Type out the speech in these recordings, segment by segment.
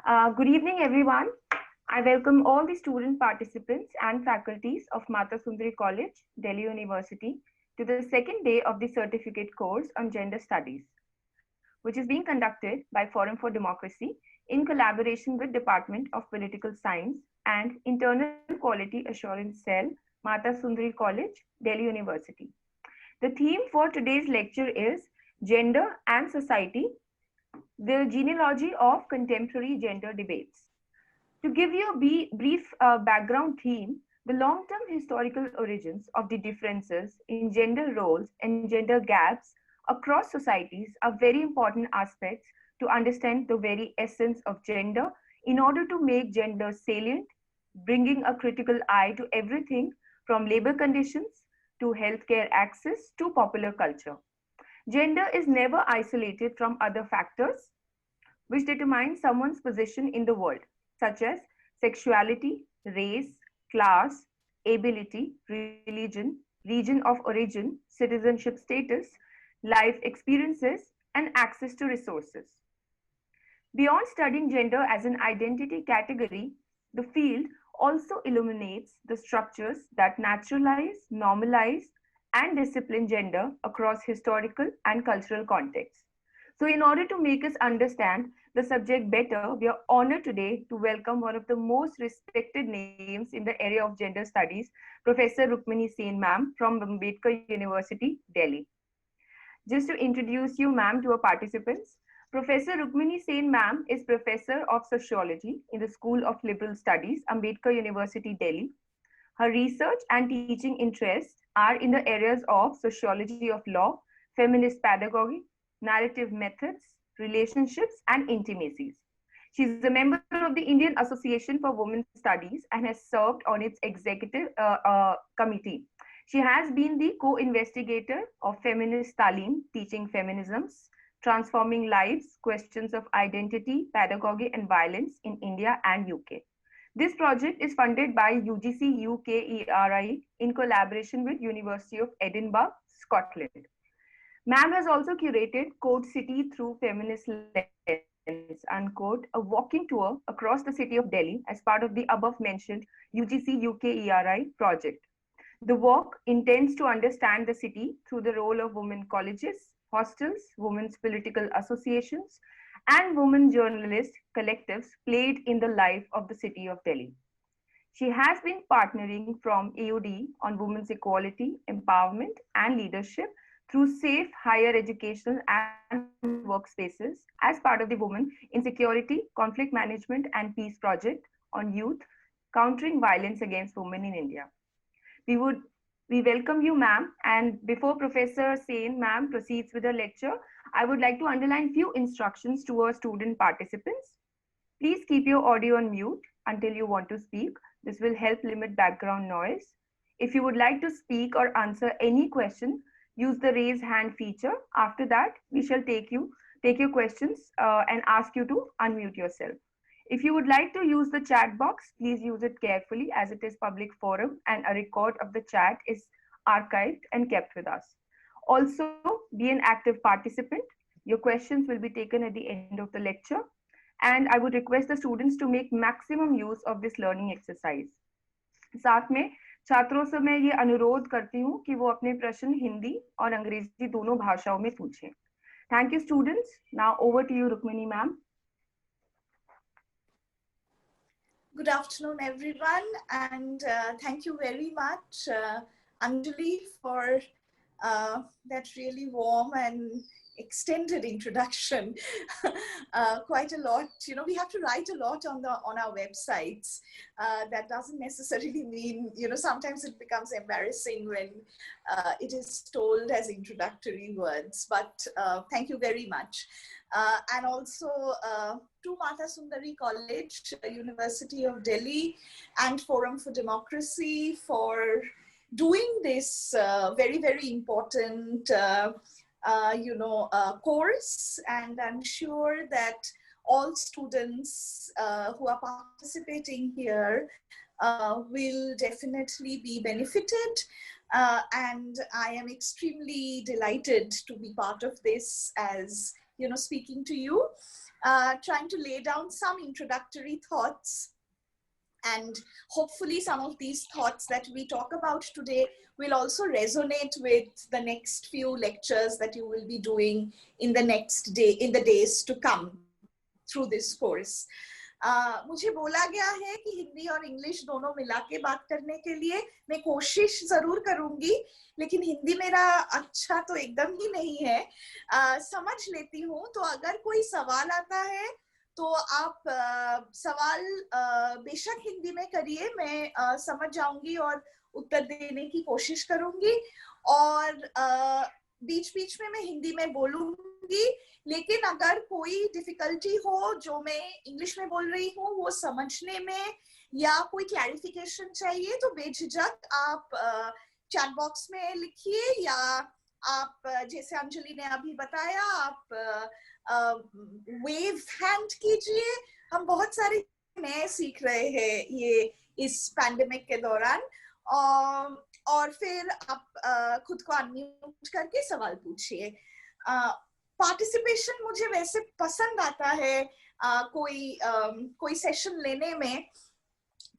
Good evening, everyone. I welcome all the student participants and faculties of Mata Sundari College, Delhi University, to the second day of the certificate course on gender studies, which is being conducted by Forum for Democracy in collaboration with Department of Political Science and Internal Quality Assurance Cell, Mata Sundari College, Delhi University. The theme for today's lecture is Gender and Society, the genealogy of contemporary gender debates. To give you a brief background theme, the long term historical origins of the differences in gender roles and gender gaps across societies are very important aspects to understand the very essence of gender in order to make gender salient, bringing a critical eye to everything from labor conditions to healthcare access to popular culture. Gender is never isolated from other factors which determine someone's position in the world, such as sexuality, race, class, ability, religion, region of origin, citizenship status, life experiences, and access to resources. Beyond studying gender as an identity category, the field also illuminates the structures that naturalize, normalize, and discipline gender across historical and cultural contexts. So, in order to make us understand the subject better, we are honored today to welcome one of the most respected names in the area of gender studies, Professor Rukmini Sen, ma'am, from Ambedkar University, Delhi. Just to introduce you, ma'am, to our participants, Professor Rukmini Sen, ma'am, is Professor of Sociology in the School of Liberal Studies, Ambedkar University, Delhi. Her research and teaching interests are in the areas of sociology of law, feminist pedagogy, narrative methods, relationships, and intimacies. She is a member of the Indian Association for Women's Studies and has served on its executive committee. She has been the co-investigator of Feminist Talim, teaching feminisms, transforming lives, questions of identity, pedagogy, and violence in India and UK. This project is funded by UGC UKERI in collaboration with University of Edinburgh, Scotland. Ma'am has also curated Code City through Feminist Lens, unquote, a walking tour across the city of Delhi as part of the above mentioned UGC UKERI project. The walk intends to understand the city through the role of women colleges, hostels, women's political associations, and women journalist collectives played in the life of the city of Delhi. She has been partnering from AUD on women's equality, empowerment, and leadership through safe higher educational and workspaces as part of the Women in Security, Conflict Management, and Peace Project on youth countering violence against women in India. We would we welcome you, ma'am. And before Professor Sen, ma'am, proceeds with the lecture, I would like to underline few instructions to our student participants. Please keep your audio on mute until you want to speak. This will help limit background noise. If you would like to speak or answer any question, use the raise hand feature. After that, we shall take your questions and ask you to unmute yourself. If you would like to use the chat box, please use it carefully as it is public forum and a record of the chat is archived and kept with us. Also, be an active participant. Your questions will be taken at the end of the lecture. And I would request the students to make maximum use of this learning exercise. साथ में छात्रों से मैं ये अनुरोध करती हूँ कि वो अपने प्रश्न हिंदी और अंग्रेजी दोनों भाषाओं में पूछें. Thank you, students. Now over to you, Rukmini ma'am. Good afternoon, everyone, and thank you very much, Anjali, for that really warm and extended introduction. Quite a lot, we have to write a lot on our websites. That doesn't necessarily mean, sometimes it becomes embarrassing when it is told as introductory words, but thank you very much. And also to Mata Sundari College, University of Delhi, and Forum for Democracy for doing this very, very important course. And I'm sure that all students who are participating here will definitely be benefited. And I am extremely delighted to be part of this as speaking to you. trying to lay down some introductory thoughts. And hopefully some of these thoughts that we talk about today will also resonate with the next few lectures that you will be doing in the days to come through this course. मुझे बोला गया है कि हिंदी और English दोनों मिला के बात करने के लिए मैं कोशिश जरूर करूंगी, लेकिन हिंदी मेरा अच्छा तो एकदम ही नहीं है, समझ लेती हूँ। तो अगर कोई सवाल आता है तो आप सवाल बेशक हिंदी में करिए, मैं समझ जाऊंगी और उत्तर देने की कोशिश करूंगी, और बीच बीच में मैं हिंदी में बोलूंगी। लेकिन अगर कोई डिफिकल्टी हो जो मैं इंग्लिश में बोल रही हूँ वो समझने में, या कोई क्लैरिफिकेशन चाहिए, तो बेझिझक आप चैट बॉक्स में लिखिए, या आप जैसे अंजलि ने अभी बताया आप वेव हैंड कीजिए। हम बहुत सारे नए सीख रहे हैं ये इस पैंडेमिक के दौरान, और फिर आप खुद को अनम्यूट करके सवाल पूछिए। पार्टिसिपेशन मुझे वैसे पसंद आता है कोई सेशन लेने में।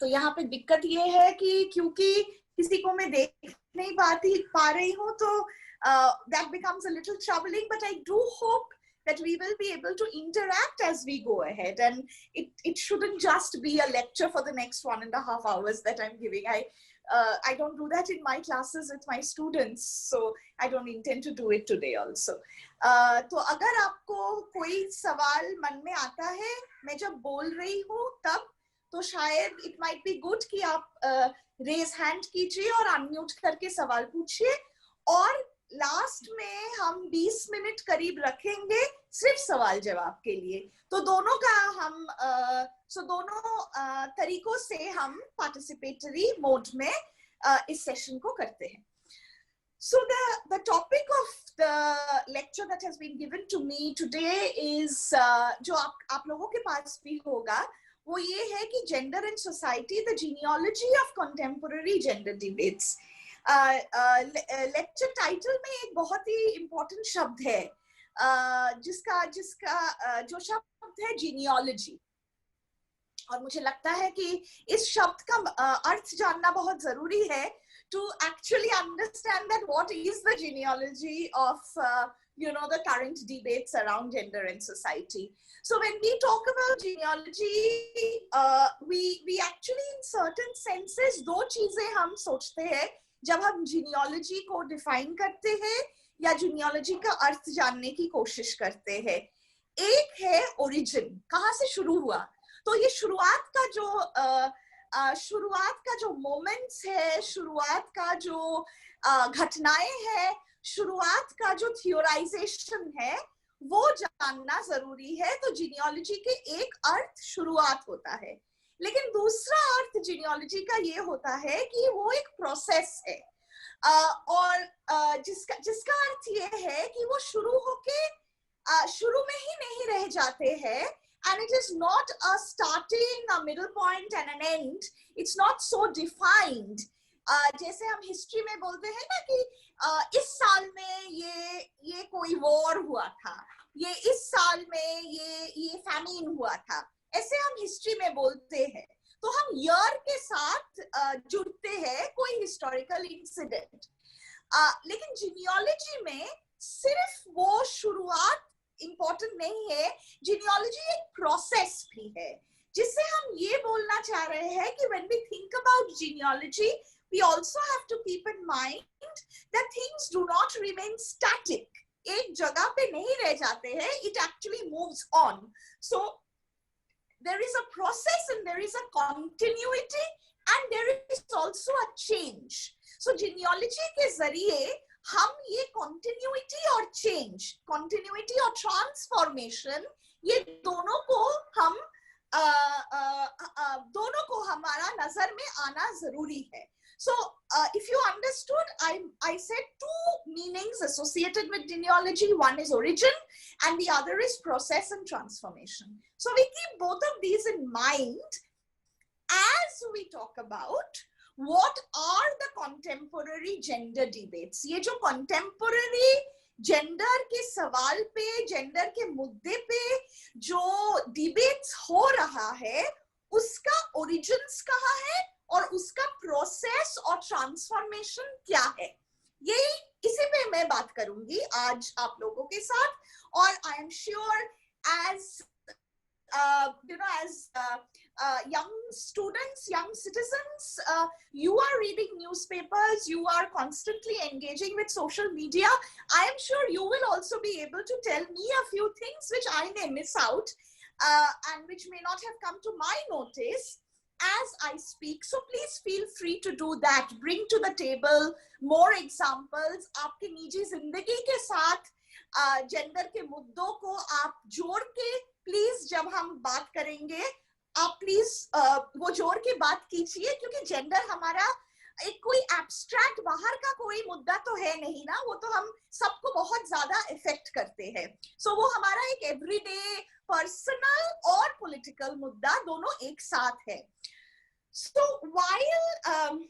तो यहाँ पे दिक्कत ये है कि क्योंकि किसी को मैं देख नहीं पा रही हूँ, तो that becomes a little troubling, but I do hope that we will be able to interact as we go ahead, and it shouldn't just be a lecture for the next 1.5 hours that I'm giving. I don't do that in my classes with my students, so I don't intend to do it today also. तो अगर आपको कोई सवाल मन में आता है मैं जब बोल रही हूँ तब, तो शायद it might be good कि आप रेज हैंड कीजिए और अनम्यूट करके सवाल पूछिए, और लास्ट में हम 20 मिनट करीब रखेंगे सिर्फ सवाल जवाब के लिए। तो दोनों का हम दोनों तरीकों से हम पार्टिसिपेटरी मोड में इस सेशन को करते हैं। So the topic of the lecture that has been given to me today is जो आप लोगों के पास भी होगा, वो ये है कि gender and society, the genealogy of contemporary gender debates. Lecture title में एक बहुत ही इम्पोर्टेंट शब्द है जो शब्द है जीनियोलॉजी, और मुझे लगता है कि इस शब्द का अर्थ जानना बहुत जरूरी है to actually understand that what is the genealogy of the current debates around gender and society. So when we talk about genealogy, we actually in certain senses दो चीजें हम सोचते हैं जब हम जीनियोलॉजी को डिफाइन करते हैं या जीनियोलॉजी का अर्थ जानने की कोशिश करते हैं। एक है ओरिजिन, कहाँ से शुरू हुआ। तो ये शुरुआत का जो मोमेंट्स है, शुरुआत का जो घटनाएं है, शुरुआत का जो थियोराइजेशन है, वो जानना जरूरी है। तो जीनियोलॉजी के एक अर्थ शुरुआत होता है, लेकिन दूसरा अर्थ जीनियोलॉजी का ये होता है कि वो एक प्रोसेस है, और जिसका अर्थ ये है कि वो शुरू में ही नहीं रह जाते हैं, and it is not a starting, a middle point and an end. It's not so defined. जैसे हम हिस्ट्री में बोलते हैं ना कि इस साल में ये कोई वॉर हुआ था, ये इस साल में ये फैमिन हुआ था, ऐसे हम हिस्ट्री में बोलते हैं। तो हम ईयर के साथ जुड़ते हैं कोई हिस्टोरिकल इंसिडेंट, लेकिन जीनियोलॉजी में सिर्फ वो शुरुआत इंपॉर्टेंट नहीं है, जीनियोलॉजी एक प्रोसेस भी है, जिससे हम ये बोलना चाह रहे हैं कि when we think about genealogy, we also have to keep in mind that things do not remain static. एक जगह पे नहीं रह जाते हैं, it actually moves on. So there is a process and there is a continuity and there is also a change. So genealogy के जरिए हम ये continuity और change, continuity और transformation, ये दोनों को हमारा नजर में आना जरूरी है। So if you understood, I said two meanings associated with genealogy. One is origin and the other is process and transformation. So we keep both of these in mind as we talk about what are the contemporary gender debates. ये जो contemporary gender के सवाल पे, gender के मुद्दे पे जो debates हो रहा है उसका ओरिजिन्स कहाँ है और उसका प्रोसेस और ट्रांसफॉर्मेशन क्या है, ये इसी पे मैं बात करूंगी आज आप लोगों के साथ. और I am sure as young students, young citizens, you are reading newspapers, you are constantly engaging with social media. I am sure you will also be able to tell me a few things which I may miss out and which may not have come to my notice as I speak. So please feel free to do that. Bring to the table more examples. आपके निजी जिंदगी के साथ gender के मुद्दों को आप जोड़ के प्लीज जब हम बात करेंगे आप प्लीज वो जोड़ के बात कीजिए, क्योंकि जेंडर हमारा एक कोई एब्स्ट्रैक्ट बाहर का कोई मुद्दा तो है नहीं ना, वो तो हम सबको बहुत ज्यादा इफेक्ट करते हैं. सो वो हमारा एक एवरीडे पर्सनल और पॉलिटिकल मुद्दा दोनों एक साथ है. सो while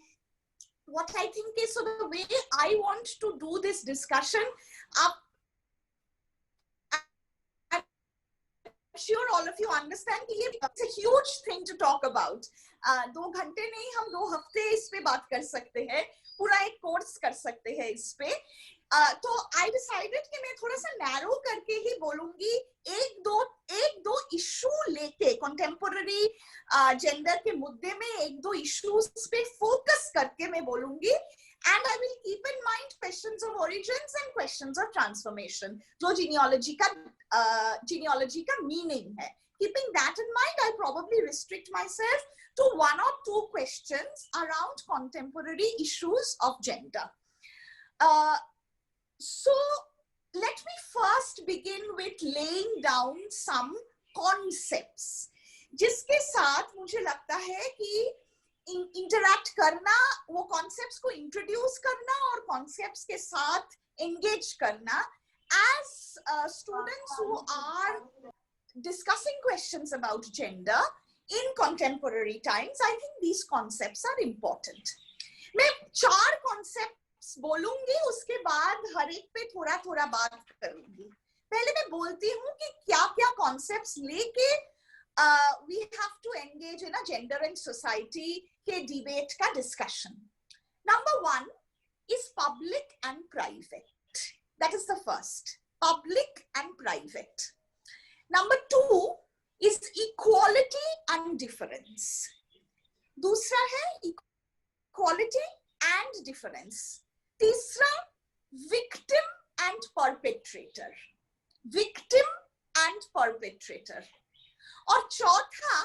what I think is, so the way I want to do this discussion, आप I'm sure all of you understand कि ये it's a huge thing to talk about. 2 घंटे नहीं, हम 2 हफ्ते इस पे बात कर सकते हैं, पूरा एक कोर्स कर सकते हैं इस पे. तो I decided कि मैं थोड़ा सा नैरो करके ही बोलूंगी, एक दो इशू लेके कंटेम्पोररी जेंडर के मुद्दे में 1-2 इश्यूज पे फोकस करके मैं बोलूंगी. And I will keep in mind questions of origins and questions of transformation, जो genealogy का meaning है. Keeping that in mind, I'll probably restrict myself to 1 or 2 questions around contemporary issues of gender. So let me first begin with laying down some concepts, जिसके साथ मुझे लगता है कि interact करना, वो कॉन्सेप्ट्स को इंट्रोड्यूस करना और कॉन्सेप्ट्स के साथ एंगेज करना as students who are discussing questions about gender in contemporary times. I think these concepts are important. मैं 4 concepts बोलूंगी, उसके बाद हर एक पे थोड़ा थोड़ा बात करूंगी. पहले मैं बोलती हूँ कि क्या क्या concepts लेके we have to engage in a gender and society के debate का discussion. Number 1 is public and private. That is the first. Public and private. Number 2 is equality and difference. दूसरा है equality and difference. तीसरा victim and perpetrator. Victim and perpetrator. और चौथा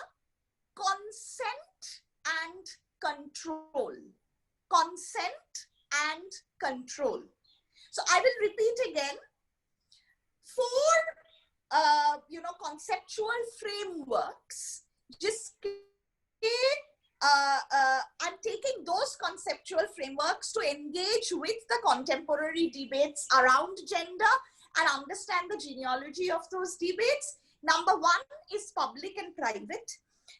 consent and control. Consent and control. So I will repeat again. 4 conceptual frameworks, जिसके I'm taking those conceptual frameworks to engage with the contemporary debates around gender and understand the genealogy of those debates. Number 1 is public and private.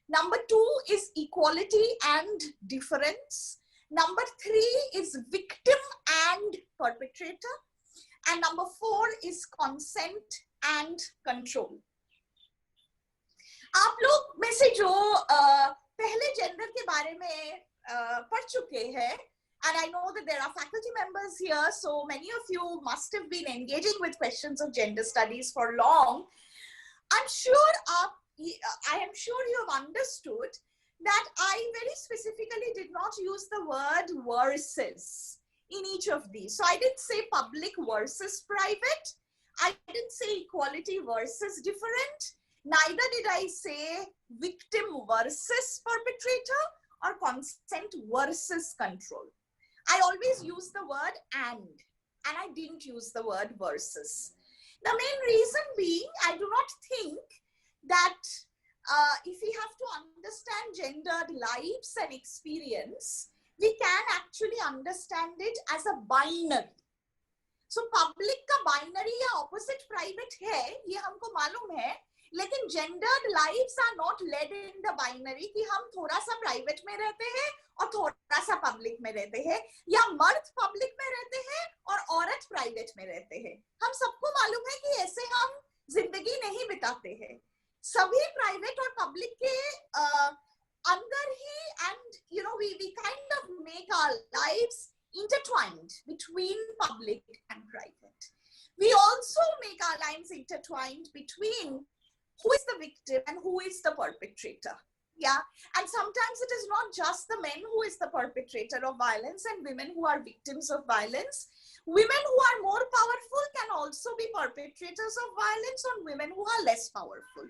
Number 2 is equality and difference. Number 3 is victim and perpetrator. And number 4 is consent and control. आप लोग में से जो पहले gender के बारे में पढ़ चुके हैं, and I know that there are faculty members here, so many of you must have been engaging with questions of gender studies for long. I am sure you have understood that I very specifically did not use the word versus in each of these. So I didn't say public versus private. I didn't say equality versus different. Neither did I say victim versus perpetrator or consent versus control. I always use the word and I didn't use the word versus. The main reason being, I do not think that if we have to understand gendered lives and experience, we can actually understand it as a binary. So public का binary या opposite private है, ये हमको मालूम है, लेकिन gendered lives are not led in the binary कि हम थोड़ा सा private में रहते हैं और थोड़ा सा public में रहते हैं, या मर्द public में रहते हैं और औरत private में रहते हैं. हम सबको मालूम है कि ऐसे हम जिंदगी नहीं बिताते हैं. सभी private और public के अंदर ही, and you know, we kind of make our lives intertwined between public and private. We also make our lives intertwined between who is the victim and who is the perpetrator. Yeah, and sometimes it is not just the men who is the perpetrator of violence and women who are victims of violence. Women who are more powerful can also be perpetrators of violence on women who are less powerful.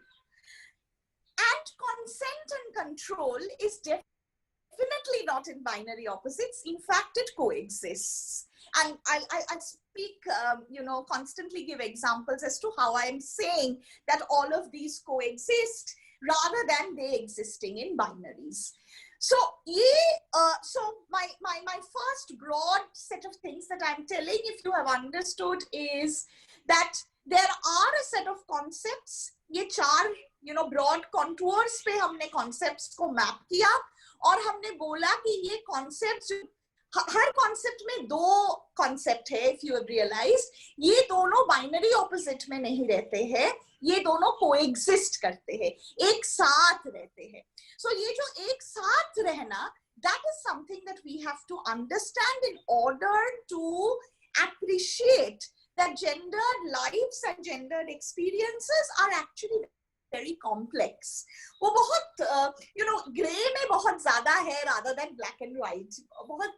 And consent and control is definitely not in binary opposites. In fact, it coexists. And I'll speak, you know, constantly give examples as to how I'm saying that all of these coexist rather than they existing in binaries. So, my first broad set of things that I'm telling, if you have understood, is that there are a set of concepts. ये चार, you know, broad contours पे हमने concepts को map किया और हमने बोला कि ये concepts, हर concept में दो concept है, if you have realized, ये दोनों binary opposite में नहीं रहते हैं, ये दोनों coexist करते हैं, एक साथ रहते हैं. So ये जो एक साथ रहना, that is something that we have to understand in order to appreciate that gendered lives and gendered experiences are actually very complex. वो बहुत, you know, gray में बहुत ज़्यादा है rather than black and white. बहुत,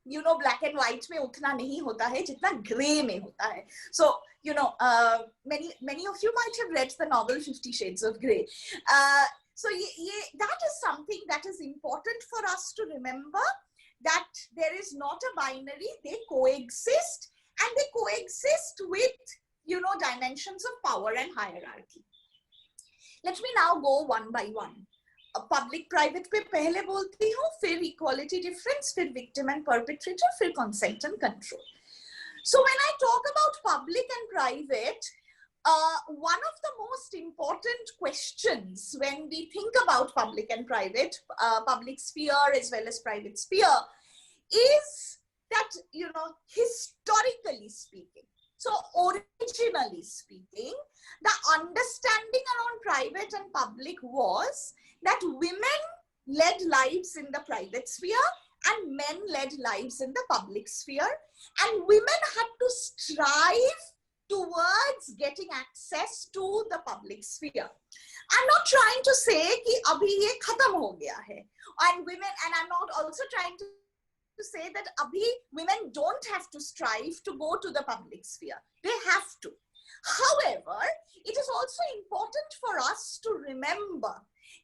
you know, black and white में उतना नहीं होता है जितना gray में होता है. So, you know, many of you might have read the novel 50 Shades of Grey. So that is something that is important for us to remember, that there is not a binary, they coexist, and they coexist with, you know, dimensions of power and hierarchy. Let me now go one by one. Public private पे पहले बोलती हूँ, फिर equality difference, फिर victim and perpetrator, फिर consent and control. So when I talk about public and private, one of the most important questions when we think about public and private, public sphere as well as private sphere, is that, you know, historically speaking, so originally speaking, the understanding around private and public was that women led lives in the private sphere and men led lives in the public sphere, and women had to strive towards getting access to the public sphere. I'm not trying to say कि अभी ये खत्म हो गया है, and women, and I'm not also trying to say that abhi women don't have to strive to go to the public sphere. They have to. However, it is also important for us to remember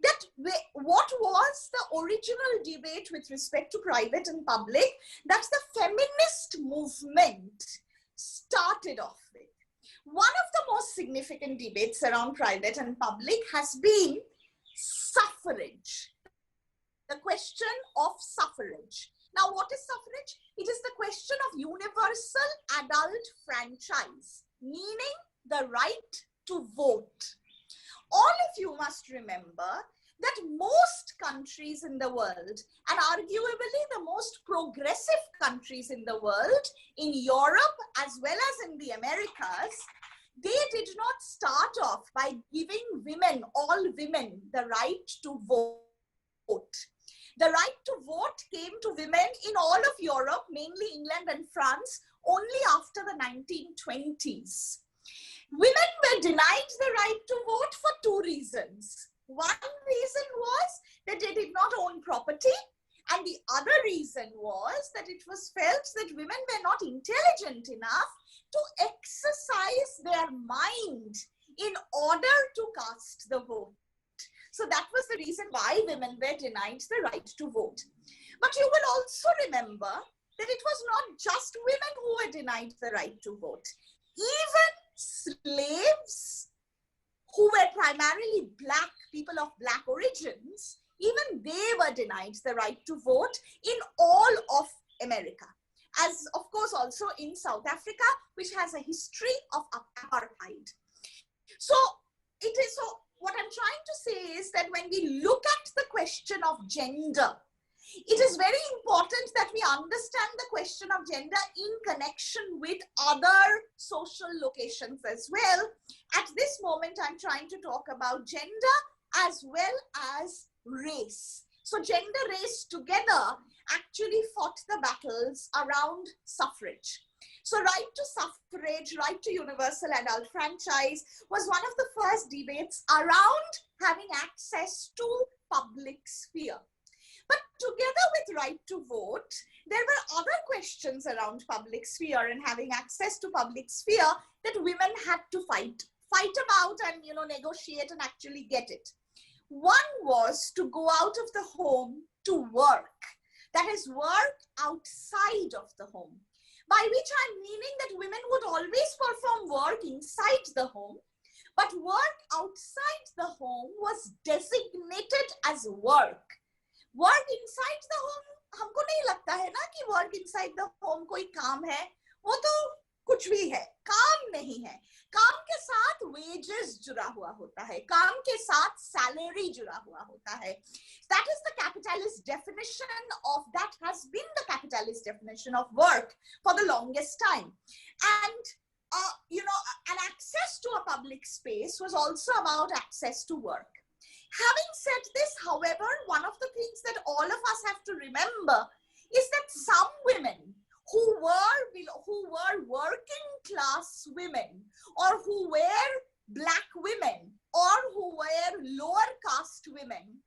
that what was the original debate with respect to private and public that the feminist movement started off with. One of the most significant debates around private and public has been suffrage, the question of suffrage. Now, what is suffrage? It is the question of universal adult franchise, meaning the right to vote. All of you must remember that most countries in the world, and arguably the most progressive countries in the world, in Europe as well as in the Americas, they did not start off by giving women, all women, the right to vote. The right to vote came to women in all of Europe, mainly England and France, only after the 1920s. Women were denied the right to vote for two reasons. One reason was that they did not own property, and the other reason was that it was felt that women were not intelligent enough to exercise their mind in order to cast the vote. So that was the reason why women were denied the right to vote. But you will also remember that it was not just women who were denied the right to vote. Even slaves who were primarily black, people of black origins, even they were denied the right to vote in all of America. As of course also in South Africa, which has a history of apartheid. So it is so, what I'm trying to say is that when we look at the question of gender, it is very important that we understand the question of gender in connection with other social locations as well. At this moment, I'm trying to talk about gender as well as race. So gender, race together actually fought the battles around suffrage. So right to suffrage, right to universal adult franchise was one of the first debates around having access to public sphere. But together with right to vote, there were other questions around public sphere and having access to public sphere that women had to fight about and, you know, negotiate and actually get it. One was to go out of the home to work. That is, work outside of the home. By which I'm meaning that women would always perform work inside the home, but work outside the home was designated as work. Work inside the home, हमको नहीं लगता है ना कि work inside the home कोई काम है, वो तो कुछ भी है, काम नहीं है. काम के साथ wages जुड़ा हुआ होता है, काम के साथ salary जुड़ा हुआ होता है. That is the capitalist definition of, that has been the capitalist definition of work for the longest time. And you know, an access to a public space was also about access to work. Having said this, however, one of the things that all of us have to remember is that some women who were working class women, or who were black women, or who were lower caste women,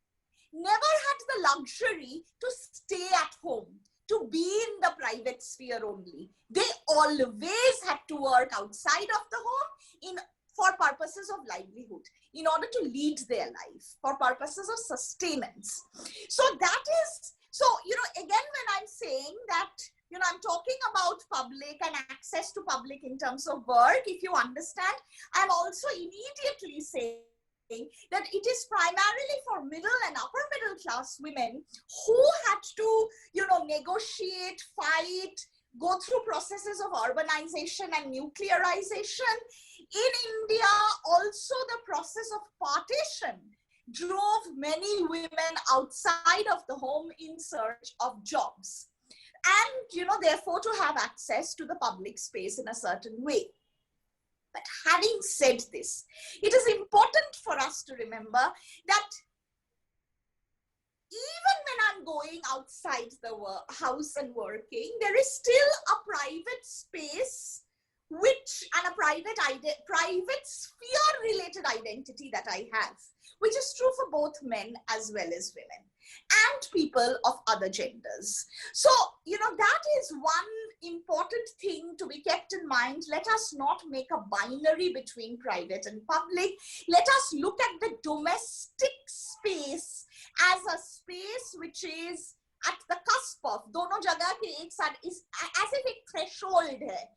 never had the luxury to stay at home, to be in the private sphere only. They always had to work outside of the home for purposes of livelihood, in order to lead their life, for purposes of sustenance. So that is, so, you know, again, when I'm saying that, you know, I'm talking about public and access to public in terms of work, if you understand, I'm also immediately saying that it is primarily for middle and upper middle class women who had to, you know, negotiate, fight, go through processes of urbanization and nuclearization. In India, also the process of partition drove many women outside of the home in search of jobs. And, you know, therefore to have access to the public space in a certain way. But having said this, it is important for us to remember that even when I'm going outside the house and working, there is still a private space and a private sphere related identity that I have, which is true for both men as well as women and people of other genders. So, you know, that is one important thing to be kept in mind. Let us not make a binary between private and public. Let us look at the domestic space as a space which is at the cusp of दोनों जगह के एक साथ, is as if एक threshold है.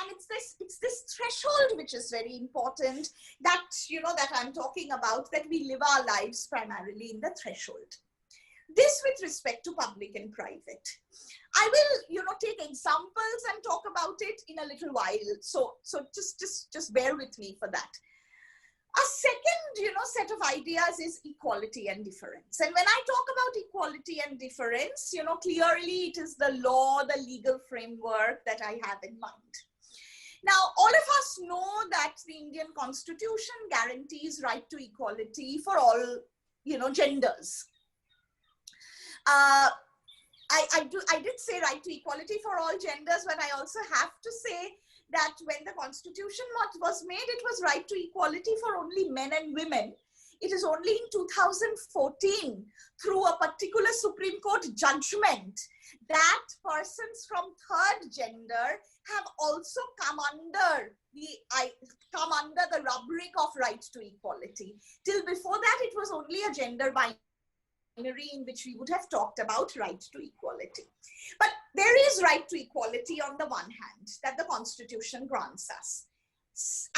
And it's this threshold which is very important, that, you know, that I'm talking about, that we live our lives primarily in the threshold. This with respect to public and private. I will, you know, take examples and talk about it in a little while. So just bear with me for that. A second, you know, set of ideas is equality and difference. And when I talk about equality and difference, you know, clearly it is the law, the legal framework that I have in mind. Now, all of us know that the Indian Constitution guarantees right to equality for all, you know, genders. I did say right to equality for all genders, but I also have to say that when the Constitution was made, it was right to equality for only men and women. It is only in 2014, through a particular Supreme Court judgment, that persons from third gender have also come under the rubric of right to equality. Till before that, it was only a gender binary in which we would have talked about right to equality. But there is right to equality on the one hand that the Constitution grants us.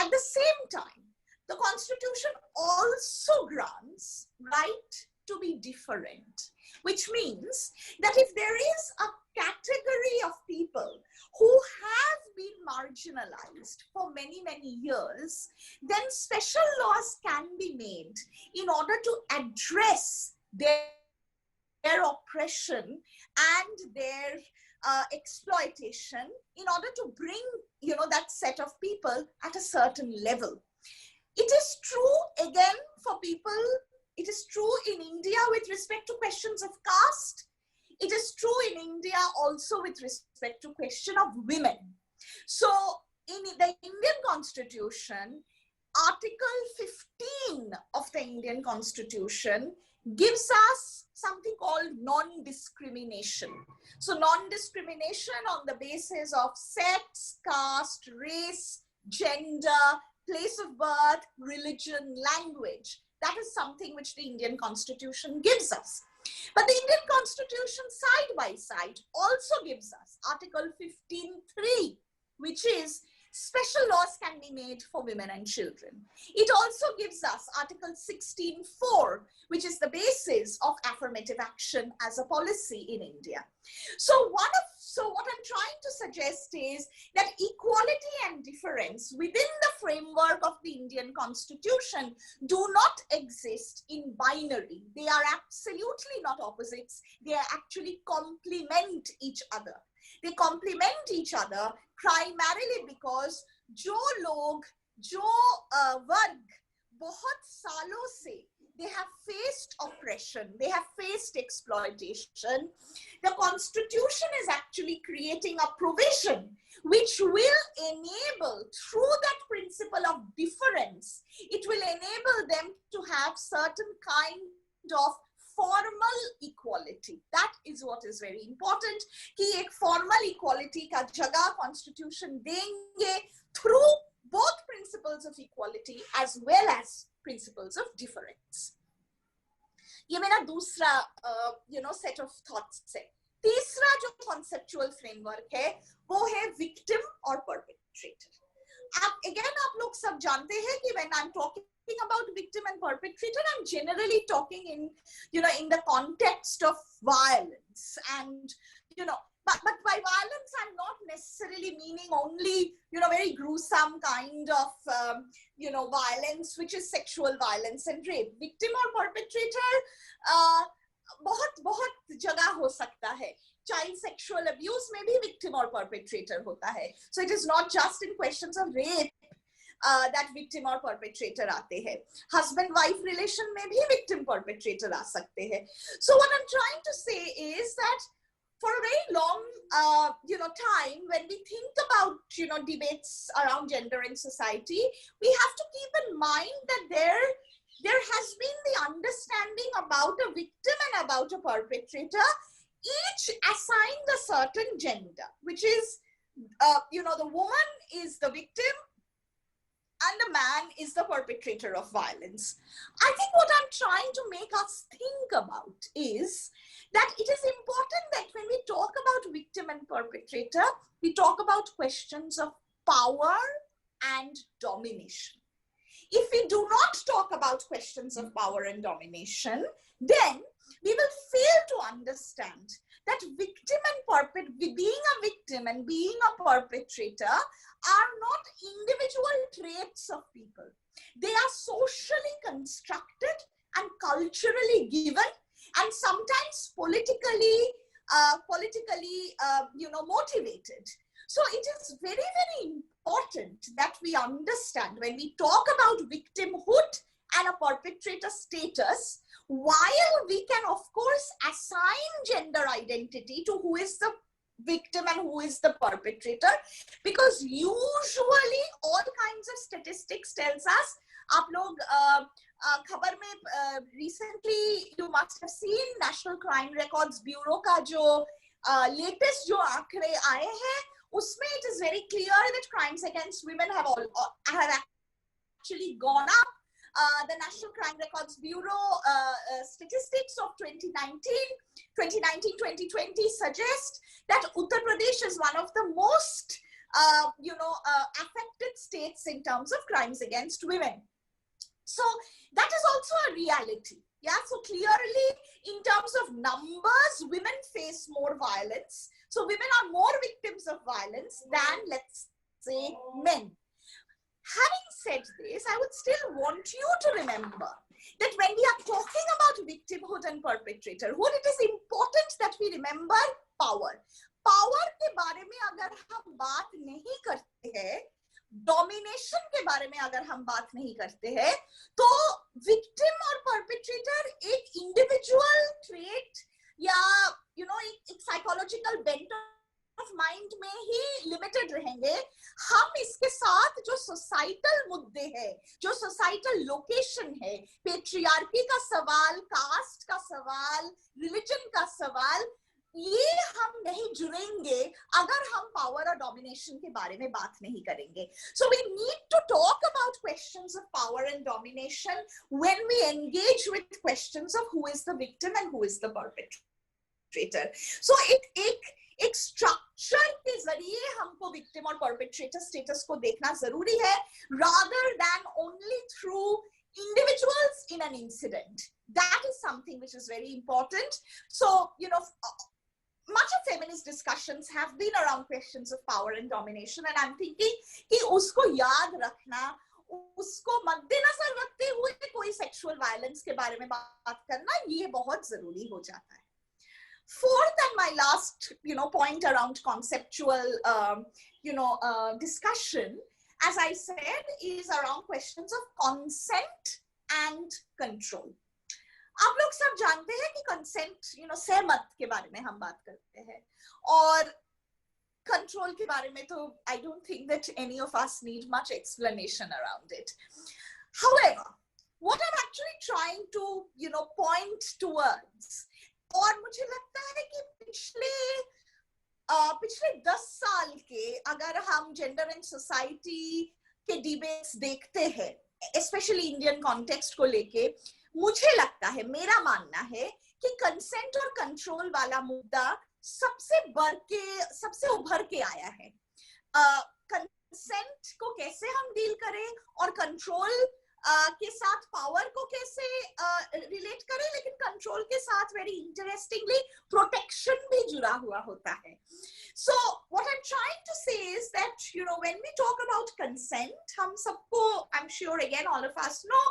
At the same time, the Constitution also grants right to be different, which means that if there is a category of people who have been marginalized for many, many years, then special laws can be made in order to address their oppression and their exploitation, in order to bring, that set of people at a certain level. It is true, again, for people, it is true in India with respect to questions of caste. It is true in India also with respect to question of women. So in the Indian Constitution, Article 15 of the Indian Constitution gives us something called non-discrimination. So non-discrimination on the basis of sex, caste, race, gender, place of birth, religion, language. That is something which the Indian Constitution gives us. But the Indian Constitution side by side also gives us Article 15(3), which is special laws can be made for women and children. It also gives us Article 16(4), which is the basis of affirmative action as a policy in India. So what I'm trying to suggest is that equality and difference within the framework of the Indian Constitution do not exist in binary. They are absolutely not opposites. They actually complement each other. They complement each other primarily because जो लोग जो वर्ग बहुत सालों से they have faced oppression, they have faced exploitation, the Constitution is actually creating a provision which will enable, through that principle of difference, it will enable them to have certain kind of formal equality. That is what is very important, कि एक formal equality का जगह Constitution देंगे through both principles of equality as well as principles of difference. ये मेरा दूसरा set of thoughts है. तीसरा जो conceptual framework है वो है victim और perpetrator. Again आप लोग सब जानते हैं कि when I'm talking about victim and perpetrator, I'm generally talking in the context of violence, and but by violence I'm not necessarily meaning only very gruesome kind of violence which is sexual violence and rape. Victim or perpetrator बहुत जगह हो सकता है. Child sexual abuse में भी victim or perpetrator होता है. So it is not just in questions of rape that victim or perpetrator आते हैं. Husband wife relation में भी victim perpetrator आ सकते हैं. So what I'm trying to say is that for a very long time, when we think about debates around gender in society, we have to keep in mind that there has been the understanding about a victim and about a perpetrator, each assigned a certain gender, which is the woman is the victim and the man is the perpetrator of violence. I think what I'm trying to make us think about is that it is important that when we talk about victim and perpetrator, we talk about questions of power and domination. If we do not talk about questions of power and domination, then we will fail to understand that victim and being a victim and being a perpetrator are not individual traits of people. They are socially constructed and culturally given, and sometimes politically motivated. So it is very, very important that we understand when we talk about victimhood and a perpetrator status, while we can of course assign gender identity to who is the victim and who is the perpetrator, because usually all kinds of statistics tells us, आप लोग खबर में recently you must have seen National Crime Records Bureau का जो latest जो आंकड़े आए हैं, उसमें it is very clear that crimes against women have actually gone up. The National Crime Records Bureau statistics of 2019-2020 suggest that Uttar Pradesh is one of the most affected states in terms of crimes against women. So that is also a reality. Yeah, so clearly in terms of numbers, women face more violence. So women are more victims of violence than, let's say men. Having said this, I would still want you to remember that when we are talking about victimhood and perpetratorhood, it is important that we remember power. Power के बारे में अगर हम बात नहीं करते हैं, domination के बारे में अगर हम बात नहीं करते हैं, तो विक्टिम और परपेट्रेटर एक इंडिविजुअल ट्रेट या एक साइकोलॉजिकल बेंट ऑफ माइंड में ही लिमिटेड रहेंगे. हम इसके साथ जो सोसाइटल मुद्दे हैं, जो सोसाइटल लोकेशन है, पेट्रियार्की का सवाल, कास्ट का सवाल, रिलीजन का सवाल, ये हम नहीं जुड़ेंगे अगर हम पावर और डोमिनेशन के बारे में बात नहीं करेंगे. So we need to talk about questions of power and domination when we engage with questions of who is the victim and who is the perpetrator. So एक स्ट्रक्चर के जरिए हमको विक्टिम और परपेट्रेटर स्टेटस को देखना जरूरी है, rather than only through individuals in an incident. That is something which is very important. So, much of feminist discussions have been around questions of power and domination, and I'm thinking कि उसको याद रखना, उसको मद्देनजर रखते हुए कोई sexual violence के बारे में बात करना, ये बहुत जरूरी हो जाता है. Fourth and my last, point around conceptual, discussion, as I said, is around questions of consent and control. आप लोग सब जानते हैं कि consent, सहमत के बारे में हम बात करते हैं, और control के बारे में तो I don't think that any of us need much explanation around it. However, what I'm actually trying to, point towards, और मुझे लगता है कि पिछले 10 साल के अगर हम जेंडर एंड सोसाइटी के डिबेट्स देखते हैं, स्पेशली इंडियन कॉन्टेक्स्ट को लेके, मुझे लगता है, मेरा मानना है कि कंसेंट और कंट्रोल वाला मुद्दा सबसे उभर के आया है. कंसेंट को कैसे हम डील करें और कंट्रोल के साथ पावर को कैसे रिलेट करें, लेकिन कंट्रोल के साथ वेरी इंटरेस्टिंगली प्रोटेक्शन भी जुड़ा हुआ होता है. So what I'm trying to say is that, when we talk about consent, हम सबको, I'm sure again all of us know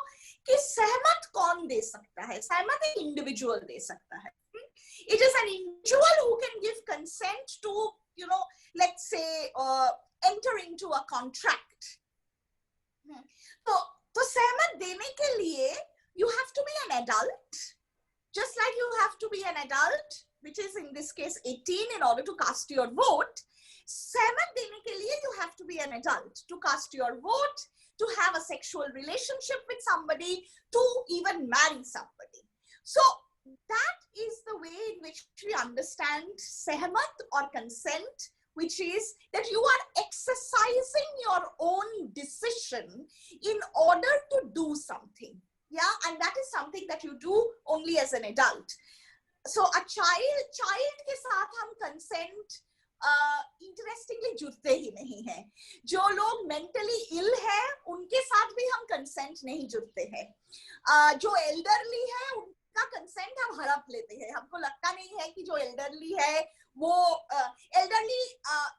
कि सहमत कौन दे सकता है. सहमत एक इंडिविजुअल दे सकता है. It is an individual who can give consent to, let's say, enter into a contract. तो सहमत देने के लिए you have to be an adult, just like you have to be an adult, which is in this case 18, in order to cast your vote. सहमत देने के लिए you have to be an adult to cast your vote, to have a sexual relationship with somebody, to even marry somebody. So that is the way in which we understand सहमत or consent, which is that you are exercising your own decision in order to do something. Yeah, and that is something that you do only as an adult. So a child के साथ हम consent interestingly जुड़ते ही नहीं हैं. जो लोग mentally ill है, उनके साथ भी हम consent नहीं जुड़ते हैं. जो elderly है, उनका consent हम हड़प लेते हैं. हमको लगता नहीं है कि जो elderly है वो elderly,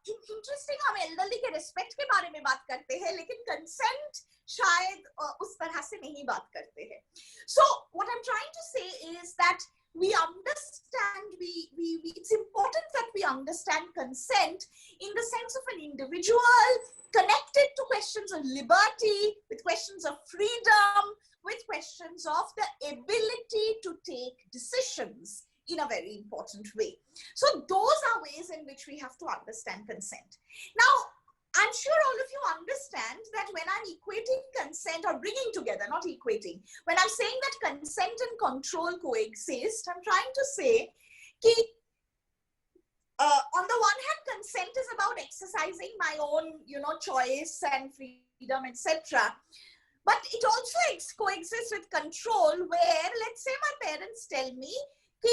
interesting, हम elderly के respect के बारे में बात करते हैं, लेकिन consent शायद उस तरह से नहीं बात करते हैं. So what I'm trying to say is that we understand, it's important that we understand consent in the sense of an individual connected to questions of liberty, with questions of freedom, with questions of the ability to take decisions in a very important way. So those are ways in which we have to understand consent. Now, I'm sure all of you understand that when I'm equating consent, or bringing together, not equating, when I'm saying that consent and control coexist, I'm trying to say that on the one hand, consent is about exercising my own, choice and freedom, etc. But it also coexists with control, where, let's say, my parents tell me कि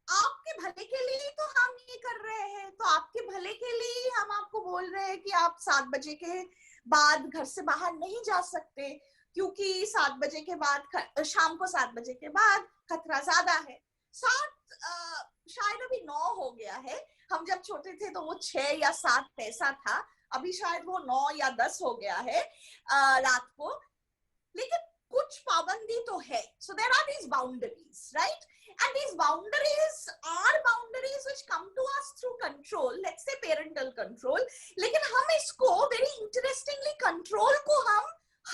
आपके भले के लिए तो हम ये कर रहे हैं, तो आपके भले के लिए हम आपको बोल रहे हैं कि आप 7 बजे के बाद घर से बाहर नहीं जा सकते, क्योंकि 7 बजे के बाद, शाम को 7 बजे के बाद खतरा ज्यादा है. 7 शायद अभी 9 हो गया है. हम जब छोटे थे तो वो 6 या 7 ऐसा था. अभी शायद वो 9 या 10 हो गया है रात को, लेकिन कुछ पाबंदी तो है. So there are these boundaries, right? And these boundaries are boundaries which come to us through control, let's say parental control. लेकिन हम इसको very interestingly control को हम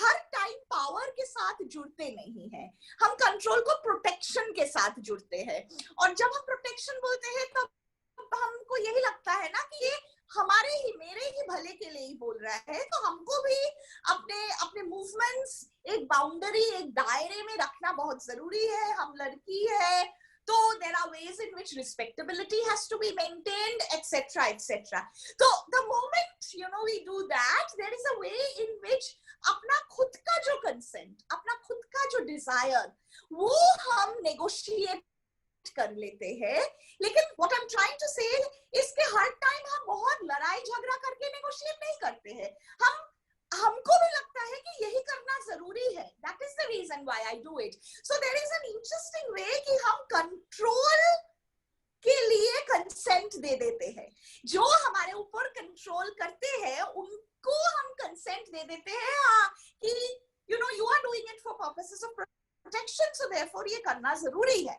हर टाइम पावर के साथ जुड़ते नहीं हैं. हम कंट्रोल को प्रोटेक्शन के साथ जुड़ते हैं. और जब हम प्रोटेक्शन बोलते हैं तो हमको यही लगता है ना कि ये हमारे ही मेरे ही भले के लिए ही बोल रहा है, तो हमको भी अपने अपने मूवमेंट्स एक बाउंड्री, एक दायरे में रखना बहुत जरूरी है. हम लड़की है तो there are ways in which respectability has to be maintained, etc etc. So the moment we do that, there is a way in which अपना खुद का जो consent, अपना खुद का जो desire, वो हम negotiate कर लेते हैं. लेकिन what I'm trying to say is कि हर टाइम हम बहुत लड़ाई झगड़ा करके negotiate नहीं करते हैं. हमको भी लगता है कि यही करना जरूरी है. That is the reason why I do it. So there is an interesting way कि हम control के लिए consent दे देते हैं. जो हमारे ऊपर control करते हैं उनको हम consent दे देते हैं कि you are doing it for purposes of protection, so therefore ये करना जरूरी है.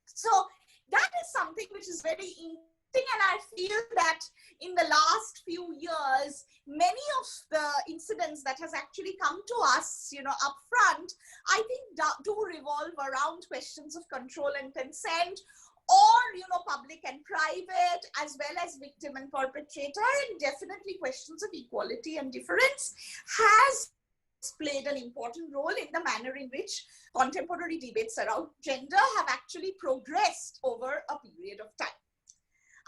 So that is something which is very interesting, and I feel that in the last few years, many of the incidents that has actually come to us, up front, I think do revolve around questions of control and consent, or public and private, as well as victim and perpetrator, and definitely questions of equality and difference has played an important role in the manner in which contemporary debates around gender have actually progressed over a period of time.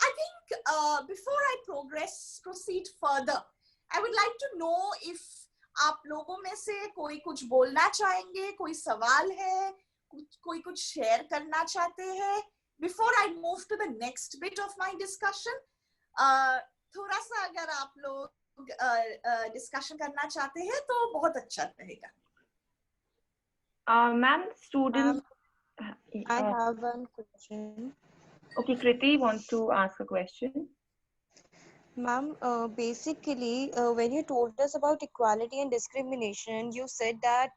I think before I proceed further, I would like to know if आप लोगों में से कोई कुछ बोलना चाहेंगे, कोई सवाल है, कोई कुछ शेयर करना चाहते हैं. Before I move to the next bit of my discussion, थोड़ा सा अगर आप लोग डिस्कशन करना चाहते हैं तो बहुत अच्छा रहेगा. Ma'am, students. I have one question. Okay, Kriti wants to ask a question. Ma'am, basically, when you told us about equality and discrimination, you said that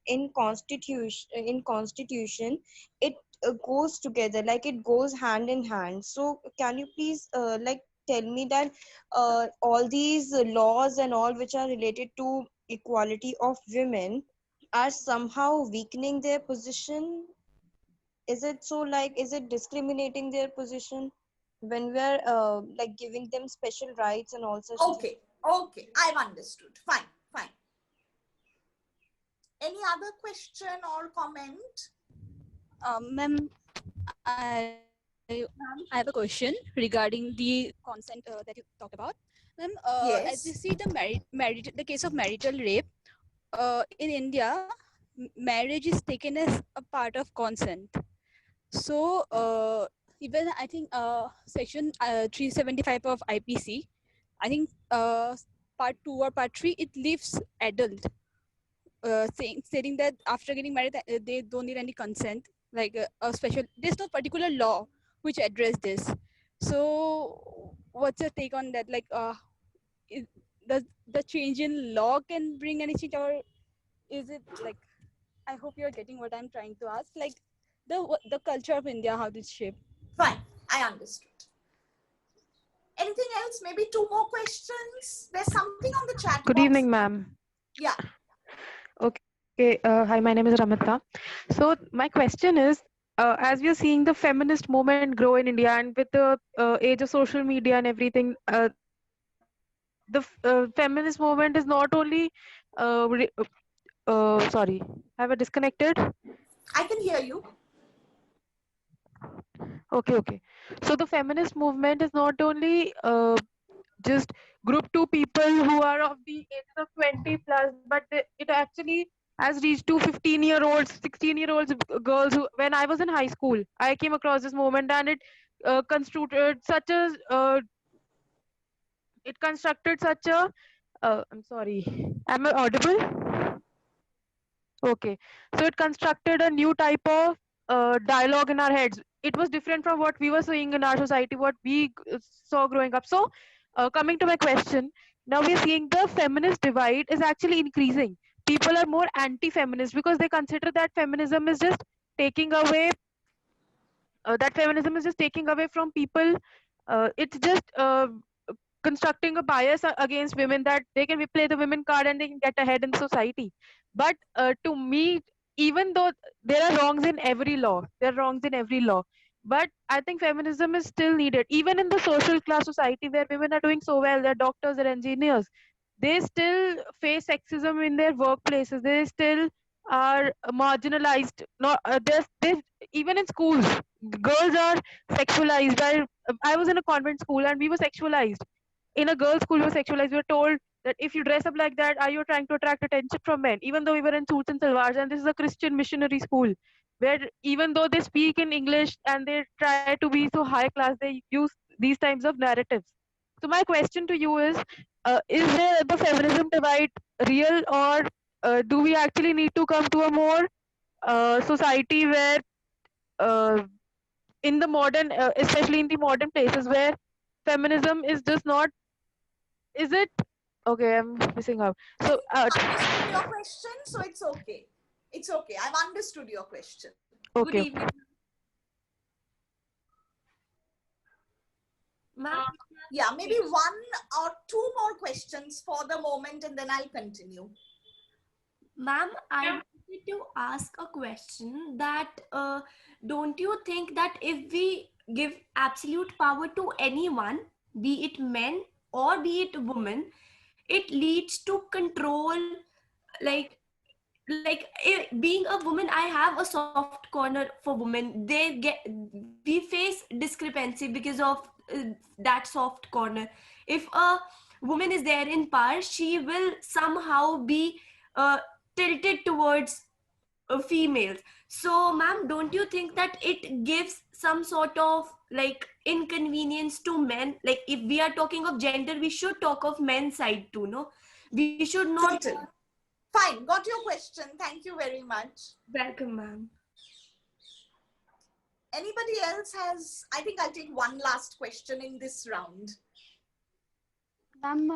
in constitution, it goes together, like it goes hand in hand. So, can you please tell me that all these laws and all which are related to equality of women are somehow weakening their position? Is it so, is it discriminating their position when we are giving them special rights and all such things? Okay, I've understood. Fine. Any other question or comment? Ma'am, I have a question regarding the consent that you talked about. Ma'am, yes. As you see the case of marital rape, in India, marriage is taken as a part of consent. So even I think section 375 of IPC, I think part 2 or part 3, it leaves adult saying that after getting married they don't need any consent, like a special, there's no particular law which address this. So what's your take on that? Like the change in law can bring any change, or is it like, I hope you're getting what I'm trying to ask, like the culture of India, how it's shaped. Fine, I understood. Anything else? Maybe 2 more questions. There's something on the chat Good box. evening, ma'am. Yeah. Okay. Hi, my name is Ramita. So my question is, as we are seeing the feminist movement grow in India, and with the age of social media and everything, the feminist movement is not only sorry, have I disconnected? I can hear you. Okay. So the feminist movement is not only just group 2 people who are of the age of 20 plus, but it actually has reached to 15-year-olds, 16-year-olds girls who, when I was in high school, I came across this movement, and it constructed such a I'm sorry, am I audible? Okay, so it constructed a new type of dialogue in our heads. It was different from what we were seeing in our society, what we saw growing up. So coming to my question, now we are seeing the feminist divide is actually increasing. People are more anti-feminist because they consider that feminism is just taking away from people. It's just constructing a bias against women, that they can play the women card and they can get ahead in society. But to me, even though there are wrongs in every law, but I think feminism is still needed. Even in the social class society where women are doing so well, they're doctors, they're engineers, they still face sexism in their workplaces. They still are marginalized. Not there's even in schools, girls are sexualized. I was in a convent school and we were sexualized. In a girls' school, we were sexualized. We were told that if you dress up like that, are you trying to attract attention from men? Even though we were in suits and salwars, and this is a Christian missionary school, where even though they speak in English and they try to be so high class, they use these types of narratives. So my question to you is there the feminism divide real, or do we actually need to come to a more society where uh, in the modern, especially in the modern places where feminism is just not, is it okay? I'm missing out. So Understood your question, so it's okay. It's okay. I've understood your question. Good okay. evening. Ma'am? Yeah, maybe one or two more questions for the moment and then I'll continue. Ma'am, I wanted to ask a question that don't you think that if we give absolute power to anyone, be it men or be it women, it leads to control, like being a woman, I have a soft corner for women. We face discrepancy because of that soft corner. If a woman is there in power, she will somehow be tilted towards females. So ma'am, don't you think that it gives some sort of like inconvenience to men? Like if we are talking of gender, we should talk of men's side too, no? We should not. Certain. Fine, got your question. Thank you very much. Welcome, ma'am. Anybody else has, I think I'll take one last question in this round. Ma'am,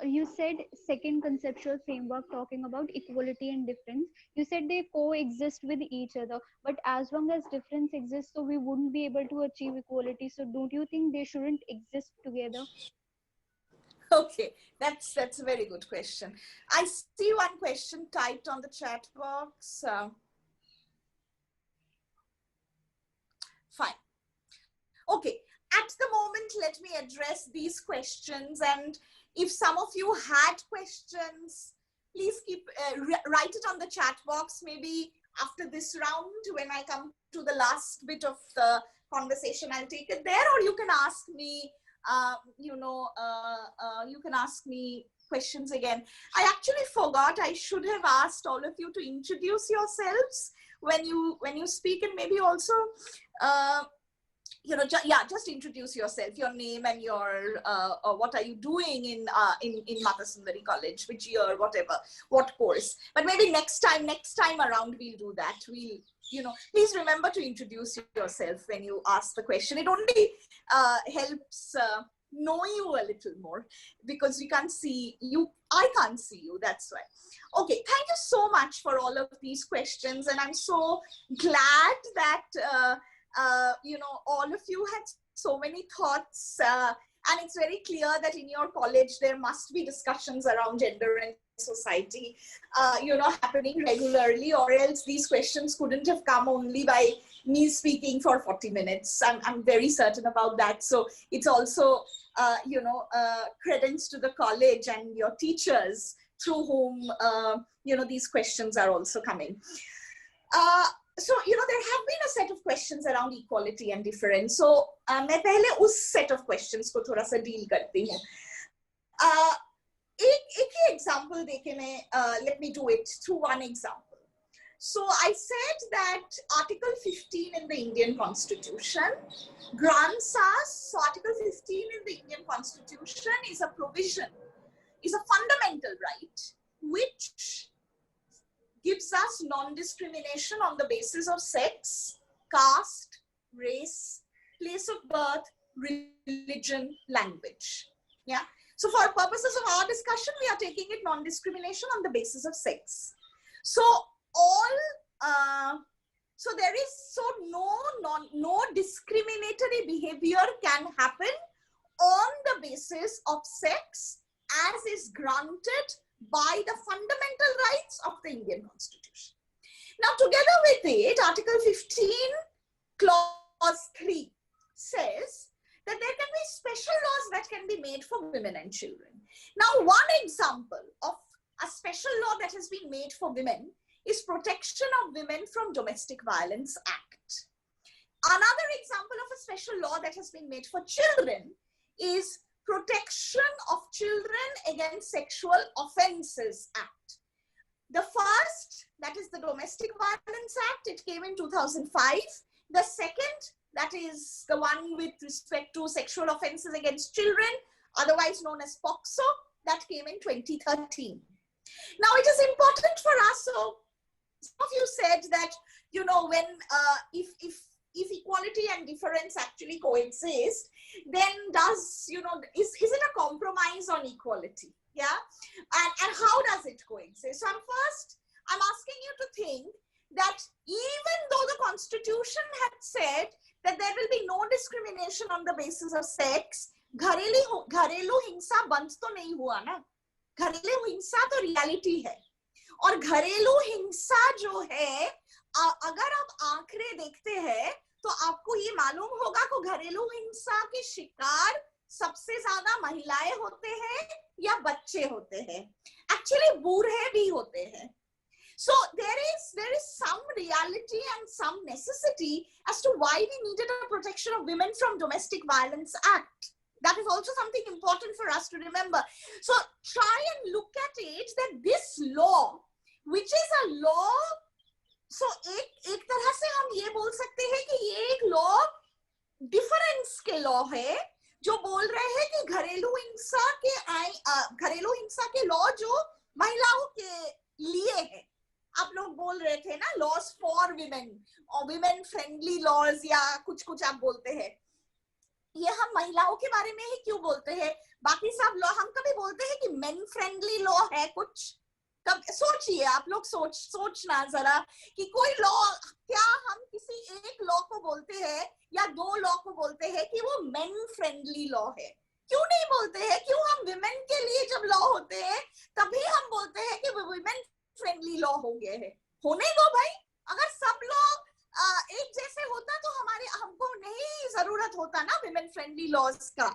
you said second conceptual framework talking about equality and difference. You said they coexist with each other, but as long as difference exists, so we wouldn't be able to achieve equality. So don't you think they shouldn't exist together? Okay, that's a very good question. I see one question typed on the chat box. Fine. Okay, at the moment, let me address these questions. And if some of you had questions, please write it on the chat box. Maybe after this round, when I come to the last bit of the conversation, I'll take it there, or you can ask me. You can ask me questions again. I actually forgot. I should have asked all of you to introduce yourselves when you speak, and maybe also, just introduce yourself, your name and your what are you doing in Mata Sundari College, which year, whatever, what course. But maybe next time around we'll do that. Please remember to introduce yourself when you ask the question. It only helps know you a little more, because we can't see you. I can't see you. That's why. Okay, thank you so much for all of these questions, and I'm so glad that all of you had so many thoughts, and it's very clear that in your college there must be discussions around gender and society happening regularly, or else these questions couldn't have come only by me speaking for 40 minutes. I'm very certain about that. So it's also credence to the college and your teachers through whom these questions are also coming. So there have been a set of questions around equality and difference. So मैं पहले उस set of questions को थोड़ा सा deal करती हूँ. एक ही example देके मैं let me do it through one example. So I said that Article 15 in the Indian Constitution grants us, so Article 15 in the Indian Constitution is a provision, is a fundamental right, which gives us non-discrimination on the basis of sex, caste, race, place of birth, religion, language. Yeah. So for purposes of our discussion, we are taking it non-discrimination on the basis of sex. So so there is no discriminatory behavior can happen on the basis of sex as is granted by the fundamental rights of the Indian Constitution. Now, together with it, Article 15, Clause 3 says that there can be special laws that can be made for women and children. Now, one example of a special law that has been made for women is Protection of Women from Domestic Violence Act. Another example of a special law that has been made for children is Protection of Children Against Sexual Offences Act. The first, that is the Domestic Violence Act, it came in 2005. The second, that is the one with respect to sexual offences against children, otherwise known as POCSO, that came in 2013. Now, it is important for us, so some of you said that, you know, when, if equality and difference actually coexist, then does, you know, is it a compromise on equality? Yeah. And how does it coexist? So I'm asking you to think that even though the Constitution had said that there will be no discrimination on the basis of sex, घरेलू हिंसा बंद तो नहीं हुआ ना. घरेलू हिंसा तो रियलिटी है. और घरेलू हिंसा जो है, अगर आप आंकड़े देखते हैं तो आपको ये मालूम होगा कि घरेलू हिंसा के शिकार सबसे ज्यादा महिलाएं होते हैं या बच्चे होते हैं. एक्चुअली बूढ़े भी होते हैं. So there is some reality and some necessity as to why we needed a Protection of Women from Domestic Violence Act. That is also something important for us to remember. So try and look at it that this law, which is a law, so एक तरह से हम ये बोल सकते हैं कि ये एक law difference के law है, जो बोल रहे हैं कि घरेलू हिंसा के law जो महिलाओं के लिए है. आप लोग बोल रहे थे ना, laws for women और women friendly laws या कुछ आप बोलते हैं. ये हम महिलाओं के बारे में ही क्यों बोलते हैं? बाकी सब लॉ हम कभी बोलते हैं कि मेन फ्रेंडली लॉ है कुछ? कब सोचिए आप लोग, सोचना जरा कि कोई लॉ, क्या हम किसी एक लॉ को बोलते हैं या दो लॉ को बोलते हैं कि वो मेन फ्रेंडली लॉ है? क्यों नहीं बोलते हैं? क्यों हम विमेन के लिए जब लॉ होते हैं तभी हम बोलते हैं कि विमेन फ्रेंडली लॉ हो गए हैं? होने दो भाई. अगर सब लॉ एक जैसे होता तो हमको नहीं जरूरत होता ना विमेन फ्रेंडली लॉज का.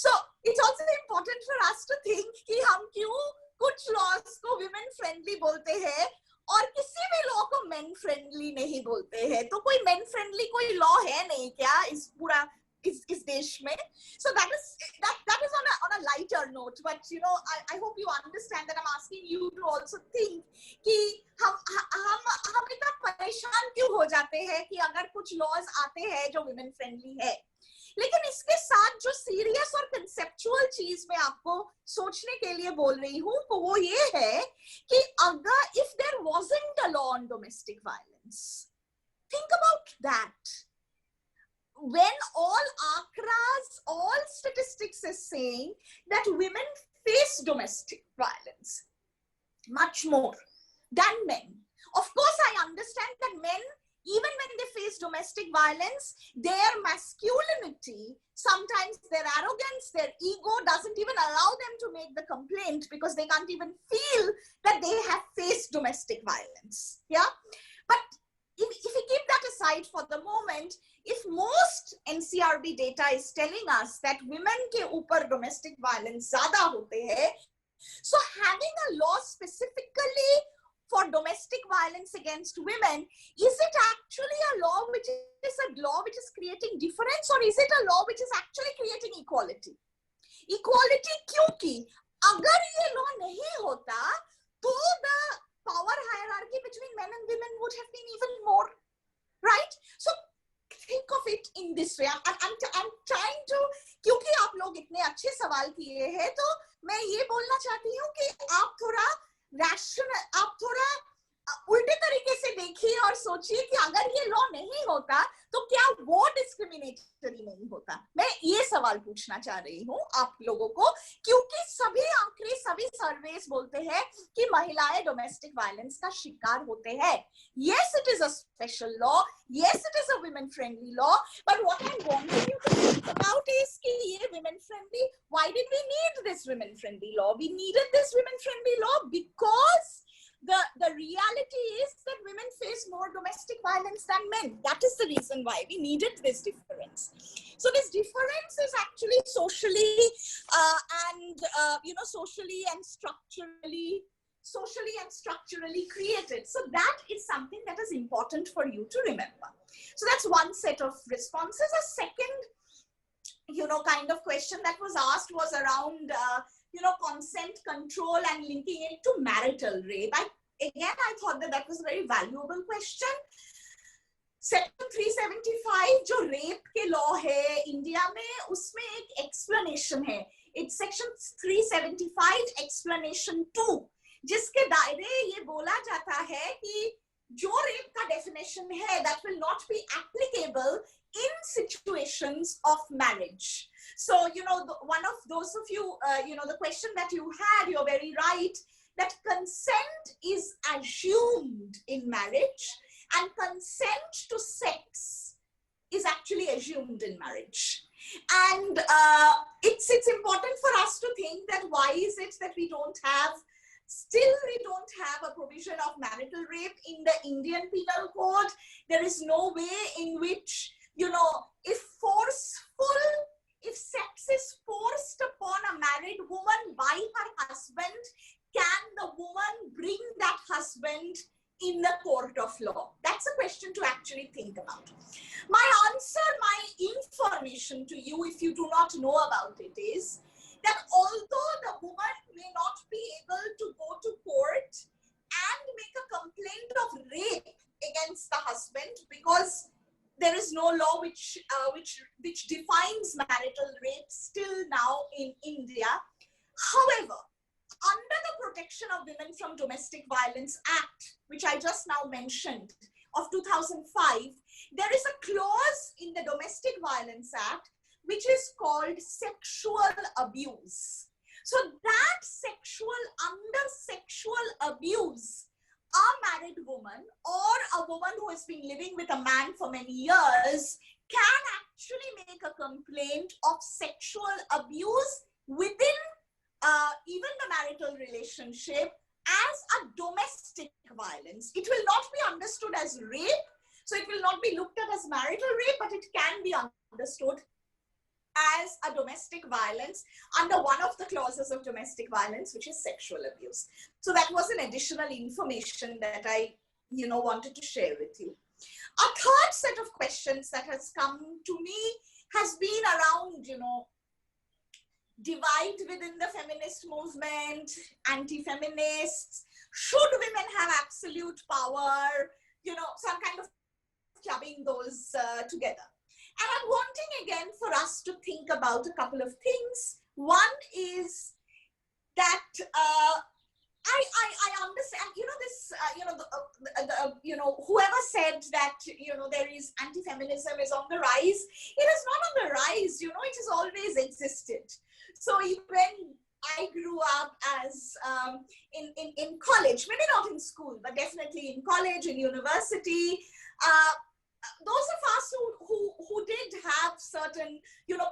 So it's also important for us to think कि हम क्यों कुछ लॉज को विमेन फ्रेंडली बोलते हैं और किसी भी लॉ को मेन फ्रेंडली नहीं बोलते हैं. तो कोई मेन फ्रेंडली कोई लॉ है नहीं क्या इस पूरा इस देश में? So that is on a lighter note, but you know, I hope you understand that I'm asking you to also think कि हम इतना परेशान क्यों हो जाते हैं कि अगर कुछ लॉज आते हैं जो women friendly है. लेकिन इसके साथ जो सीरियस और कंसेप्चुअल चीज मैं आपको सोचने के लिए बोल रही हूँ तो वो ये है कि अगर if there wasn't a law on domestic violence, think about that. When all ACRAs, all statistics is saying that women face domestic violence much more than men. Of course, I understand that men, even when they face domestic violence, their masculinity, sometimes their arrogance, their ego doesn't even allow them to make the complaint because they can't even feel that they have faced domestic violence. Yeah. But if we keep that aside for the moment, if most NCRB data is telling us that women के ऊपर domestic violence ज़्यादा होते हैं, so having a law specifically for domestic violence against women, is it actually a law which is creating difference, or is it a law which is actually creating equality? Equality क्योंकि अगर ये law नहीं होता, तो the power hierarchy between men and women would have been even more, right? So think of it in this way. I'm trying to, क्योंकि आप लोग इतने अच्छे सवाल किए हैं, तो मैं ये बोलना चाहती हूँ कि आप थोड़ा उल्टे तरीके से देखिए और सोचिए कि अगर ये लॉ नहीं होता तो क्या वो डिस्क्रिमिनेटरी नहीं होता. मैं ये सवाल सवाल पूछना चाह रही हूँ आप लोगों को, क्योंकि सभी आंकड़े, सभी सर्वेस बोलते हैं कि महिलाएं डोमेस्टिक वायलेंस का शिकार होते हैं. Yes, it is a special law. Yes, it is a women friendly law. But what I'm wanting you to think about is कि ये women friendly, why did we need this women friendly law? We needed this women friendly law because the reality is that women face more domestic violence than men. That is the reason why we needed this difference. So this difference is actually socially socially and structurally created. So that is something that is important for you to remember. So that's one set of responses. A second, kind of question that was asked was around, consent control and linking it to marital rape. I thought that was a very valuable question. Section 375 जो rape के law है India में, उसमें एक explanation है. It's section 375 explanation 2, जिसके दायरे ये बोला जाता है कि जो रेप का डेफिनेशन है that will not be applicable in situations of marriage. So, one of those of you, the question that you had, you're very right, that consent is assumed in marriage and consent to sex is actually assumed in marriage. And it's important for us to think that why is it that we don't have a provision of marital rape in the Indian Penal Code. There is no way in which, if sex is forced upon a married woman by her husband, can the woman bring that husband in the court of law? That's a question to actually think about. My answer, my information to you, if you do not know about it, is that although the woman may not be able to go to court and make a complaint of rape against the husband, because there is no law which defines marital rape still now in India. However, under the Protection of Women from Domestic Violence Act, which I just now mentioned, of 2005, there is a clause in the Domestic Violence Act which is called sexual abuse. So that under sexual abuse, a married woman or a woman who has been living with a man for many years can actually make a complaint of sexual abuse within even the marital relationship as a domestic violence. It will not be understood as rape, so it will not be looked at as marital rape, but it can be understood as a domestic violence under one of the clauses of domestic violence, which is sexual abuse. So that was an additional information that I, wanted to share with you. A third set of questions that has come to me has been around, divide within the feminist movement, anti-feminists, should women have absolute power, some kind of clubbing those together. And I'm wanting again for us to think about a couple of things. One is that I understand, whoever said that, there is anti-feminism is on the rise. It is not on the rise, it has always existed. So when I grew up as in college, maybe not in school, but definitely in college, in university, those of us who did have certain,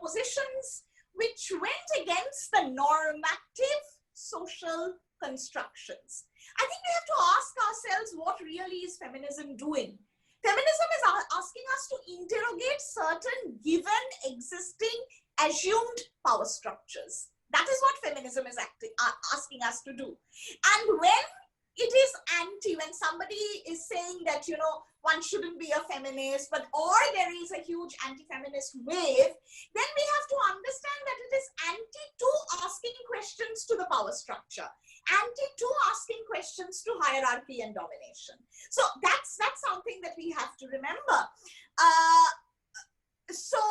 positions which went against the normative social constructions. I think we have to ask ourselves, what really is feminism doing? Feminism is asking us to interrogate certain given, existing, assumed power structures. That is what feminism is asking us to do. And when it is when somebody is saying that, one shouldn't be a feminist, or there is a huge anti-feminist wave, then we have to understand that it is anti to asking questions to the power structure, anti to asking questions to hierarchy and domination. So that's something that we have to remember. So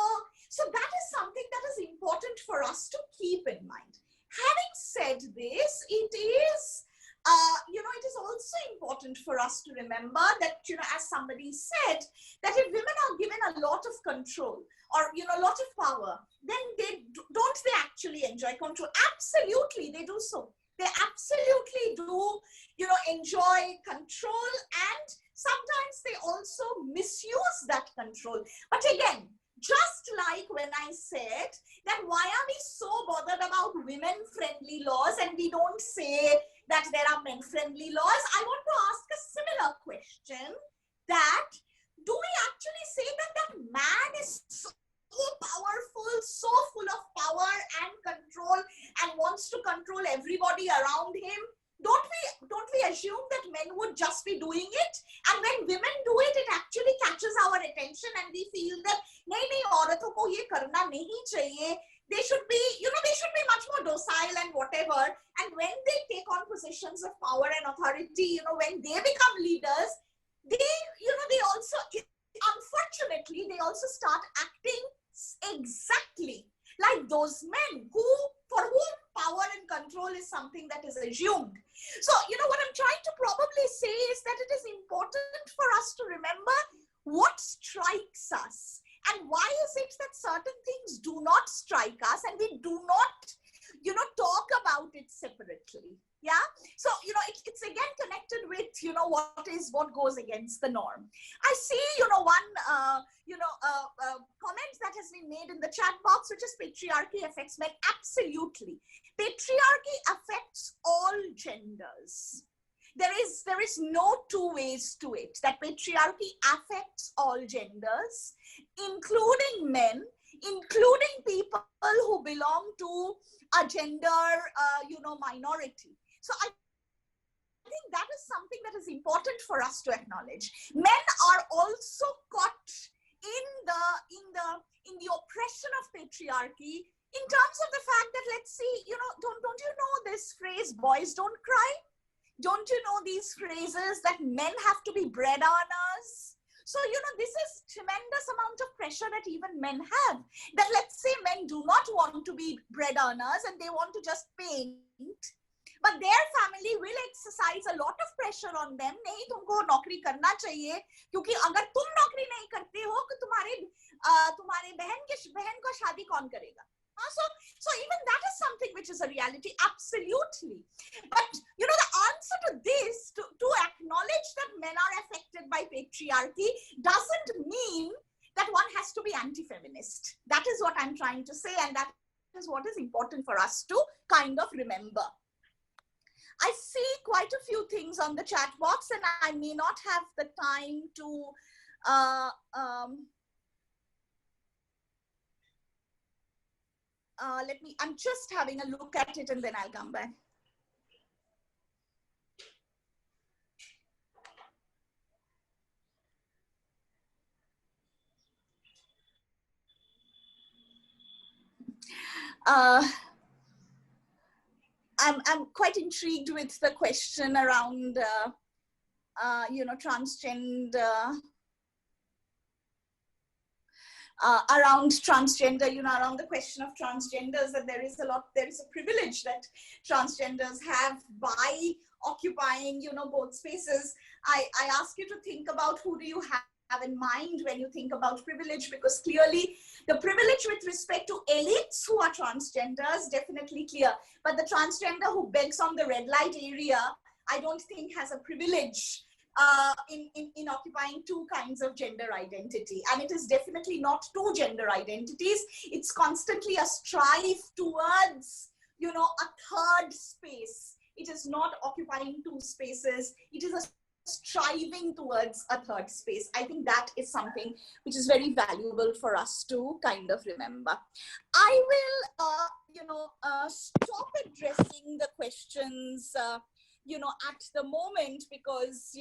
that is something that is important for us to keep in mind. Having said this, it is also important for us to remember that, as somebody said, that if women are given a lot of control or, a lot of power, then don't they actually enjoy control? Absolutely, they do so. They absolutely do, enjoy control, and sometimes they also misuse that control. But again, just like when I said that why are we so bothered about women-friendly laws and we don't say that there are men-friendly laws, I want to ask a similar question, that do we actually say that man is so powerful, so full of power and control and wants to control everybody around him? Don't we assume that men would just be doing it, and when women do it, it actually catches our attention and we feel that nahi auraton ko ye karna nahi chahiye, they should be much more docile and whatever, and when they take on positions of power and authority, when they become leaders, they also, unfortunately, they also start acting exactly like those men for whom power and control is something that is assumed. So, what I'm trying to probably say is that it is important for us to remember what strikes us and why is it that certain things do not strike us and we do not, talk about it separately. Yeah. So, it's again connected with, what goes against the norm. I see, one, comment that has been made in the chat box, which is patriarchy affects men. Absolutely. Patriarchy affects all genders. There is no two ways to it, that patriarchy affects all genders, including men, including people who belong to a gender, minority. So I think that is something that is important for us to acknowledge. Men are also caught in the oppression of patriarchy in terms of the fact that, let's see, don't you know this phrase, boys don't cry? Don't you know these phrases that men have to be bread earners? So, this is tremendous amount of pressure that even men have. That, let's say, men do not want to be bread earners and they want to just paint, but their family will exercise a lot of pressure on them. नहीं तुमको नौकरी करना चाहिए, क्योंकि अगर तुम नौकरी नहीं करते हो तो तुम्हारे बहन को शादी कौन करेगा? So even that is something which is a reality, absolutely. But the answer to this, to acknowledge that men are affected by patriarchy, doesn't mean that one has to be anti-feminist. That is what I'm trying to say, and that is what is important for us to kind of remember. I see quite a few things on the chat box, and I may not have the time to I'm just having a look at it and then I'll come back. I'm quite intrigued with the question around, transgender, around transgender, around the question of transgenders, that there is a privilege that transgenders have by occupying, both spaces. I ask you to think about who do you have in mind when you think about privilege, because clearly the privilege with respect to elites who are transgenders, definitely clear, but the transgender who begs on the red light area, I don't think has a privilege in occupying two kinds of gender identity. And it is definitely not two gender identities. It's constantly a strive towards, a third space. It is not occupying two spaces. It is a striving towards a third space. I think that is something which is very valuable for us to kind of remember. I will, stop addressing the questions at the moment, because,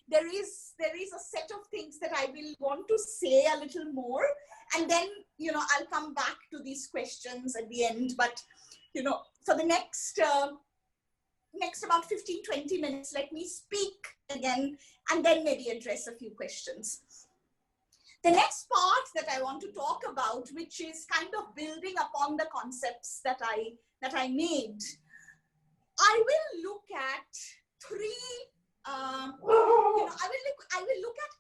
there is a set of things that I will want to say a little more, and then, I'll come back to these questions at the end. But, for the next about 15-20 minutes, let me speak again and then maybe address a few questions. The next part that I want to talk about, which is kind of building upon the concepts that I made, I will look at three I will look at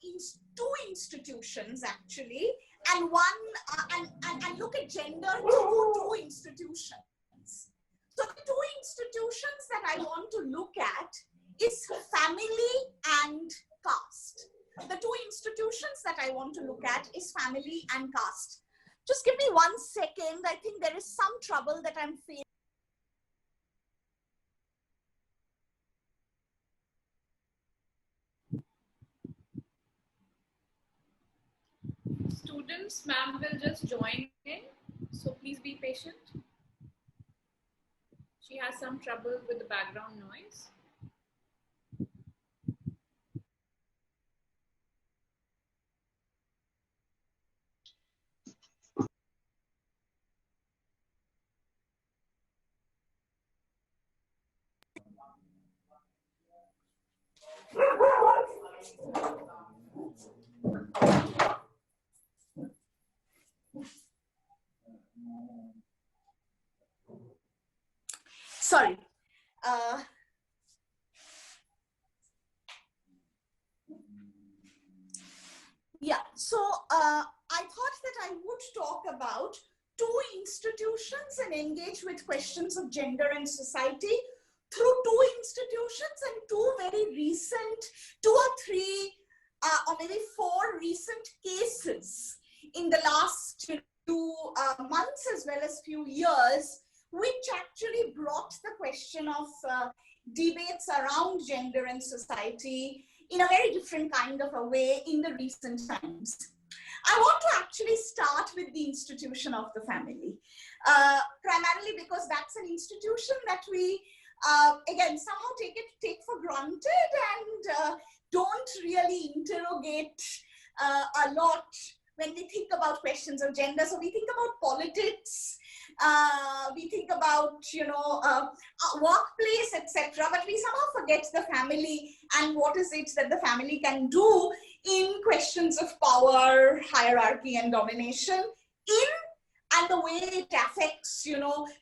two institutions actually, and and look at gender through two institutions. So the two institutions that I want to look at is family and caste. The two institutions that I want to look at is family and caste. Just give me 1 second. I think there is some trouble that I'm facing. Students, ma'am will just join in, so please be patient. She has some trouble with the background noise. Sorry. Yeah, so I thought that I would talk about two institutions and engage with questions of gender and society through two institutions and two very recent, 2 or 3 or maybe 4 recent cases in the last few months as well as few years, which actually brought the question of debates around gender and society in a very different kind of a way in the recent times. I want to actually start with the institution of the family, primarily because that's an institution that we, again, somehow take for granted and don't really interrogate a lot when we think about questions of gender. So we think about politics, we think about, workplace, etc. But we somehow forget the family and what is it that the family can do in questions of power, hierarchy, and domination and the way it affects,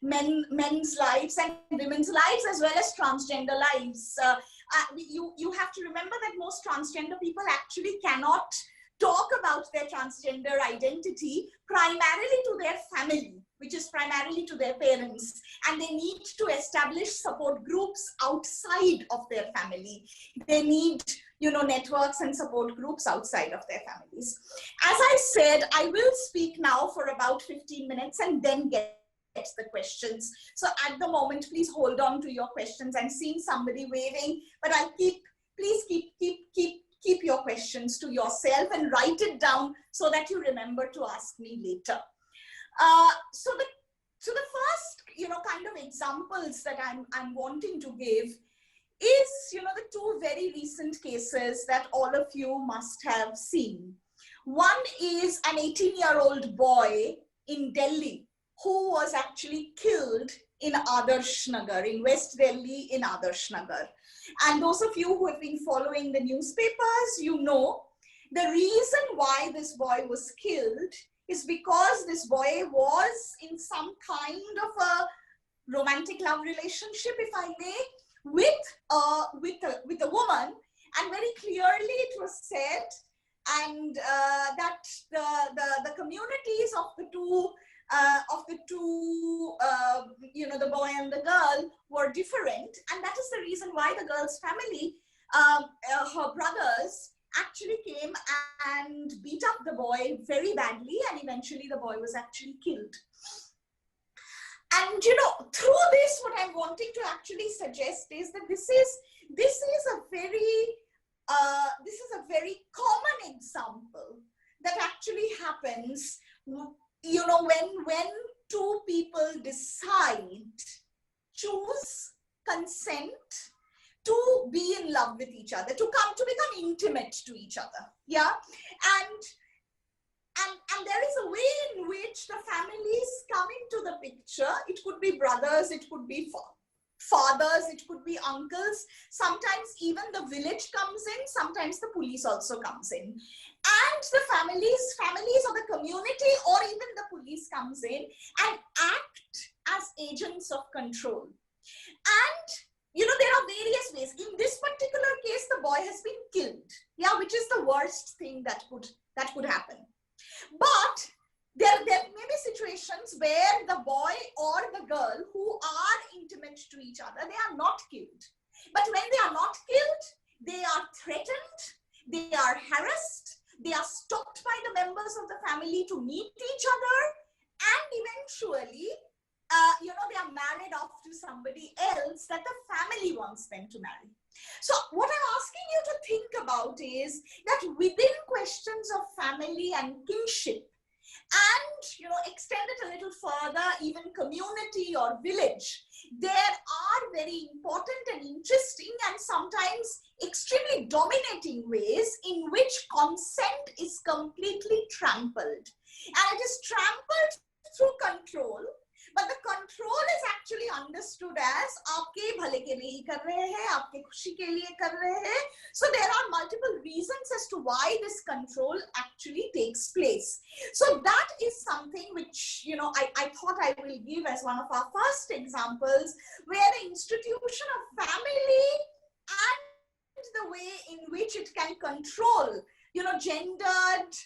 men's lives and women's lives as well as transgender lives. You have to remember that most transgender people actually cannot talk about their transgender identity primarily to their family, which is primarily to their parents, and they need to establish support groups outside of their family. They need, networks and support groups outside of their families. As I said, I will speak now for about 15 minutes and then get the questions. So at the moment, please hold on to your questions. I'm seeing somebody waving, but please keep your questions to yourself and write it down so that you remember to ask me later. So the first, kind of examples that I'm wanting to give is, the 2 very recent cases that all of you must have seen. One is an 18-year-old boy in Delhi who was actually killed in Adarsh Nagar, in West Delhi, in Adarsh Nagar. And those of you who have been following the newspapers, the reason why this boy was killed is because this boy was in some kind of a romantic love relationship, if I may, with a woman, and very clearly it was said, and that the communities of the two, the boy and the girl were different, and that is the reason why the girl's family, her brothers, actually came and beat up the boy very badly, and eventually the boy was actually killed. And through this, what I'm wanting to actually suggest is that this is a very common example that actually happens, when 2 people choose, consent to be in love with each other, to become intimate to each other. Yeah. And there is a way in which the families come into the picture. It could be brothers, it could be fathers, it could be uncles. Sometimes even the village comes in, sometimes the police also comes in. And the families of the community or even the police comes in and act as agents of control. And there are various ways. In this particular case, the boy has been killed, yeah, which is the worst thing that could happen. But there may be situations where the boy or the girl who are intimate to each other, they are not killed. But when they are not killed, they are threatened, they are harassed, they are stopped by the members of the family to meet each other, and eventually, they are married off to somebody else that the family wants them to marry. So what I'm asking you to think about is that within questions of family and kinship, and extend it a little further, even community or village, there are very important and interesting and sometimes extremely dominating ways in which consent is completely trampled. And it is trampled through control, but the control is actually understood as आपके भले के लिए कर रहे हैं, आपके खुशी के लिए कर रहे हैं. So there are multiple reasons as to why this control actually takes place. So that is something which I thought I will give as one of our first examples, where the institution of family and the way in which it can control gendered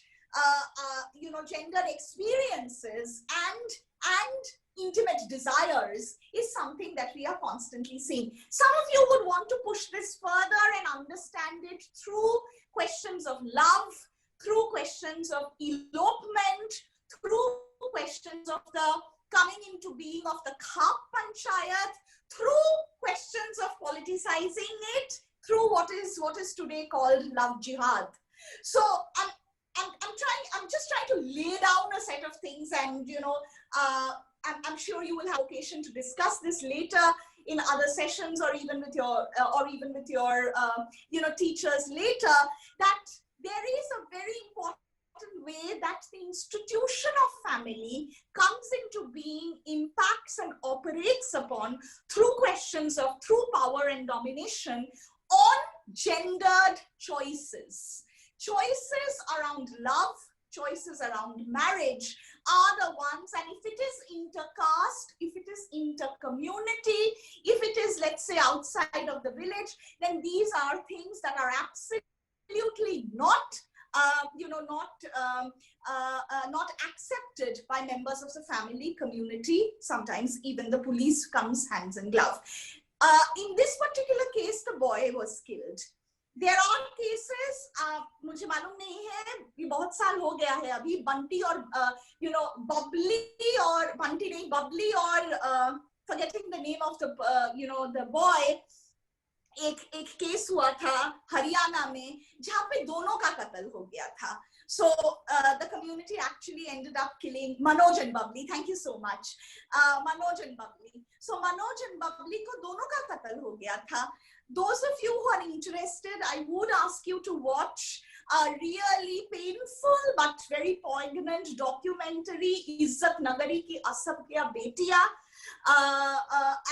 gendered experiences and intimate desires is something that we are constantly seeing. Some of you would want to push this further and understand it through questions of love, through questions of elopement, through questions of the coming into being of the Khap Panchayat, through questions of politicizing it, through what is today called love jihad. So I'm just trying to lay down a set of things, and I'm sure you will have occasion to discuss this later in other sessions, or even with your teachers later, that there is a very important way that the institution of family comes into being, impacts and operates upon through questions of power and domination on gendered choices. Choices around love, choices around marriage are the ones, and if it is intercaste, if it is intercommunity, if it is, let's say, outside of the village, then these are things that are absolutely not not accepted by members of the family community. Sometimes even the police comes hands in glove. In this particular case, the boy was killed. There are cases, मुझे मालूम नहीं है, ये बहुत साल हो गया है अभी, बंटी और बबली और बंटी नहीं, बबली और forgetting the name of the boy, एक केस हुआ था हरियाणा में जहाँ पे दोनों का कत्ल हो गया था. So the community actually ended up killing Manoj and Babli. Thank you so much. Manoj and Babli. So Manoj and Babli को दोनों का कत्ल हो गया था. Those of you who are interested, I would ask you to watch a really painful but very poignant documentary, Izzat Nagari ki Asab Kya Betiya.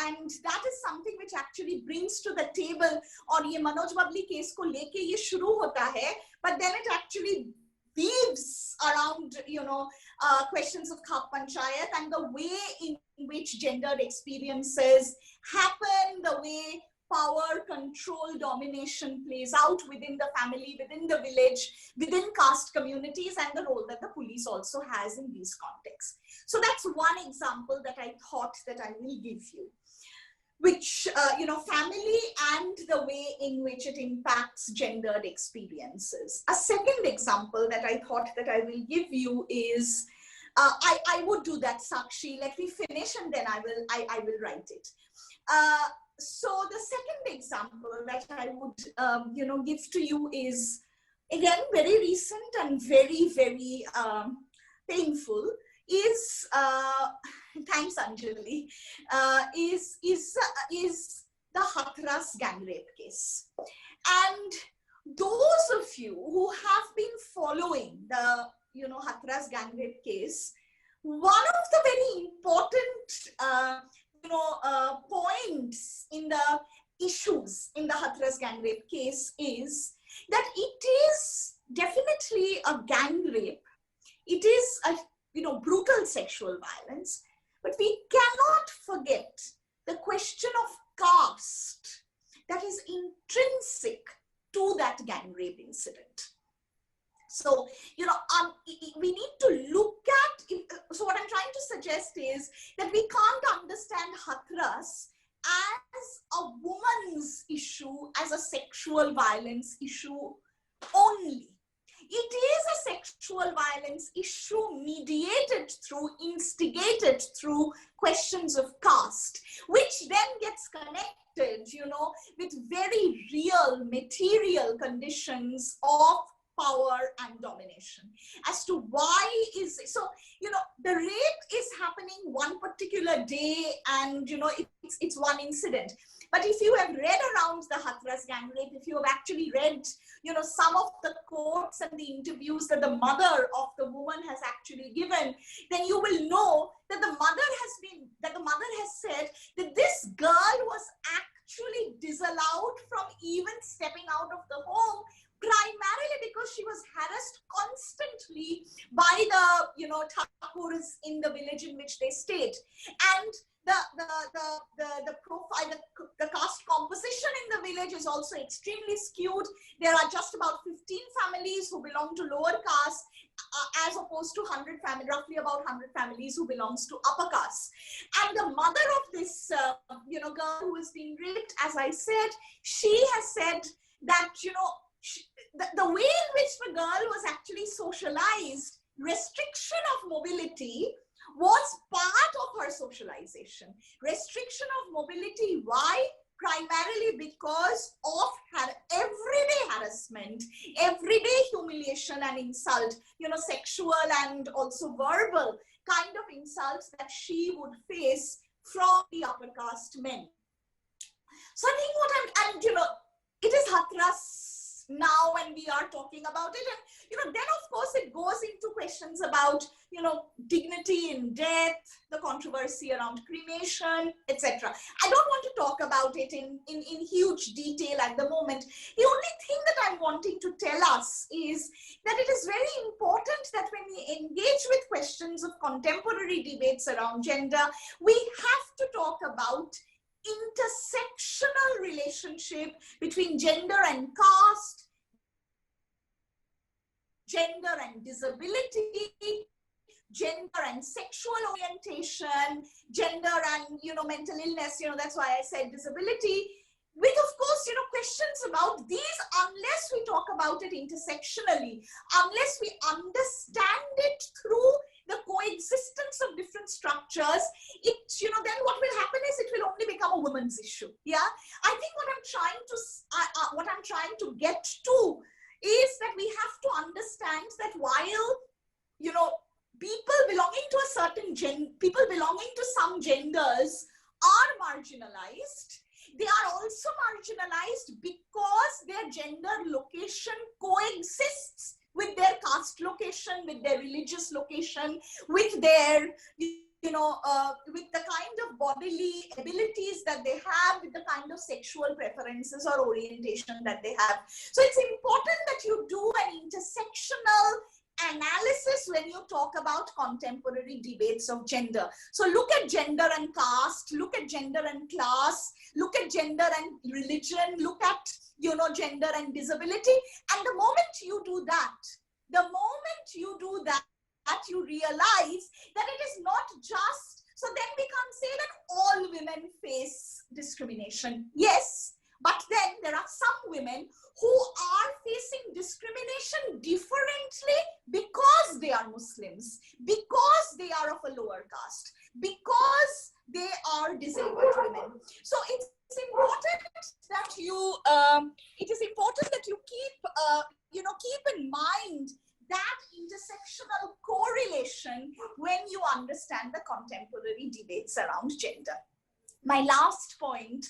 And that is something which actually brings to the table, और ये Manoj Babli case को लेके ये शुरू होता है, but then it actually weaves around questions of Khap Panchayat and the way in which gendered experiences happen, the way power, control, domination plays out within the family, within the village, within caste communities, and the role that the police also has in these contexts. So that's one example that I thought that I will give you, which, family and the way in which it impacts gendered experiences. A second example that I thought that I will give you is, I would do that, Sakshi. Let me finish and then I will write it. So the second example that I would, give to you is, again, very recent and very, very painful, is, thanks Anjali, is the Hathras gang rape case. And those of you who have been following the, Hathras gang rape case, one of the very important, points in the issues in the Hathras gang rape case is that it is definitely a gang rape. It is a, brutal sexual violence, but we cannot forget the question of caste that is intrinsic to that gang rape incident. So, we need to look at, so what I'm trying to suggest is that we can't understand Hathras as a woman's issue, as a sexual violence issue only. It is a sexual violence issue mediated through, instigated through questions of caste, which then gets connected, with very real material conditions of power and domination. As to why is it, so, the rape is happening one particular day and, it's one incident. But if you have read around the Hathras gang rape, if you have actually read, some of the quotes and the interviews that the mother of the woman has actually given, then you will know that the mother has said that this girl was actually disallowed from even stepping out of the home, primarily because she was harassed constantly by the, Thakurs in the village in which they stayed. And the profile, the caste composition in the village is also extremely skewed. There are just about 15 families who belong to lower caste, as opposed to roughly about 100 families who belongs to upper caste. And the mother of this, girl who is being raped, as I said, she has said that, the way in which the girl was actually socialized, restriction of mobility was part of her socialization. Restriction of mobility, why? Primarily because of her everyday harassment, everyday humiliation and insult, sexual and also verbal kind of insults that she would face from the upper caste men. So I think it is Hathras now when we are talking about it, and then of course it goes into questions about dignity in death, the controversy around cremation, etc. I don't want to talk about it in huge detail at the moment. The only thing that I'm wanting to tell us is that it is very important that when we engage with questions of contemporary debates around gender, we have to talk about intersectional relationship between gender and caste, gender and disability, gender and sexual orientation, gender and, mental illness, that's why I said disability, with, of course, questions about these, unless we talk about it intersectionally, unless we understand it through the coexistence of different structures, then what will happen is it will only become a woman's issue. Yeah, I think what I'm trying to get to is that we have to understand that while, people belonging to a certain people belonging to some genders are marginalized, they are also marginalized because their gender location coexists with their caste location, with their religious location, with their, with the kind of bodily abilities that they have, with the kind of sexual preferences or orientation that they have. So it's important that you do an intersectional analysis when you talk about contemporary debates of gender. So look at gender and caste, look at gender and class, look at gender and religion, look at, gender and disability. And the moment you do that, you realize that it is not just, so then we can't say that all women face discrimination. Yes, but then there are some women who are facing discrimination differently because they are Muslims, because they are of a lower caste, because they are disabled women. So it's important that you, keep in mind that intersectional correlation when you understand the contemporary debates around gender. My last point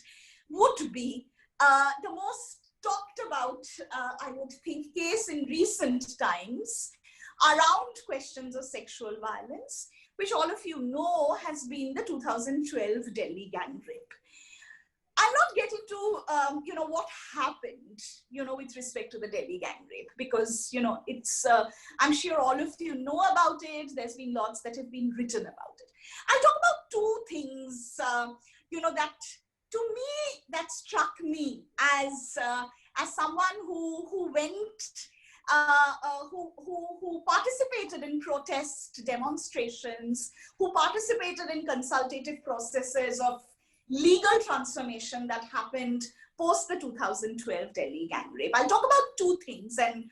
would be the most talked about, I would think, case in recent times around questions of sexual violence, which all of you know has been the 2012 Delhi gang rape. I'm not getting to, what happened, with respect to the Delhi gang rape, because, it's, I'm sure all of you know about it. There's been lots that have been written about it. I'll talk about two things, that to me, that that struck me as someone who went, who participated in protest demonstrations, who participated in consultative processes of legal transformation that happened post the 2012 Delhi gang rape. I'll talk about two things and,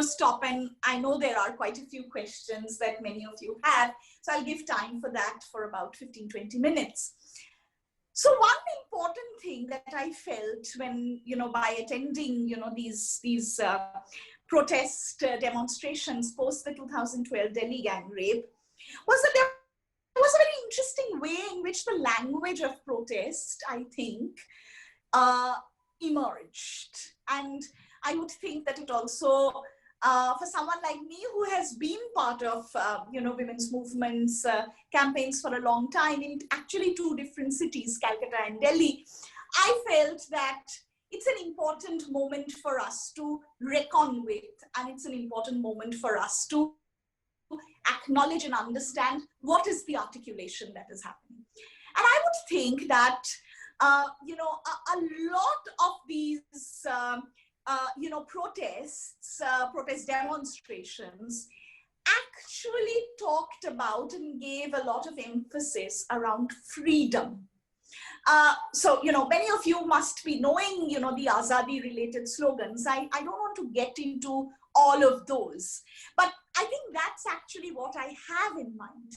stop. And I know there are quite a few questions that many of you have. So I'll give time for that for about 15, 20 minutes. So one important thing that I felt when, by attending, these protest demonstrations post the 2012 Delhi gang rape was that there was a very interesting way in which the language of protest, I think, emerged. And I would think that it also, for someone like me who has been part of, women's movements, campaigns for a long time in actually two different cities, Calcutta and Delhi, I felt that it's an important moment for us to reckon with, and it's an important moment for us to acknowledge and understand what is the articulation that is happening. And I would think that, a lot of these, protests, protest demonstrations actually talked about and gave a lot of emphasis around freedom. So, many of you must be knowing, the Azadi related slogans. I don't want to get into all of those, but I think that's actually what I have in mind,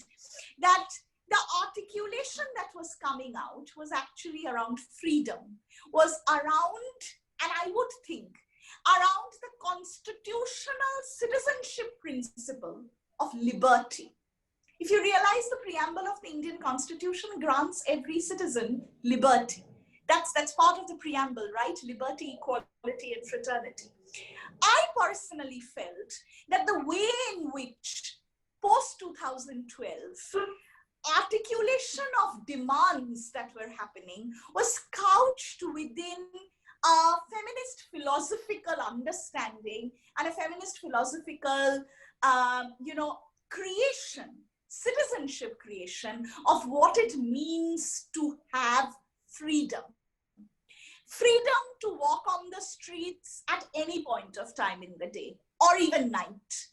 that the articulation that was coming out was actually around freedom, was around, and I would think, around the constitutional citizenship principle of liberty. If you realize the preamble of the Indian Constitution grants every citizen liberty. That's part of the preamble, right? Liberty, equality, and fraternity. I personally felt that the way in which post-2012 articulation of demands that were happening was couched within a feminist philosophical understanding and a feminist philosophical, creation, citizenship creation of what it means to have freedom. Freedom to walk on the streets at any point of time in the day or even night.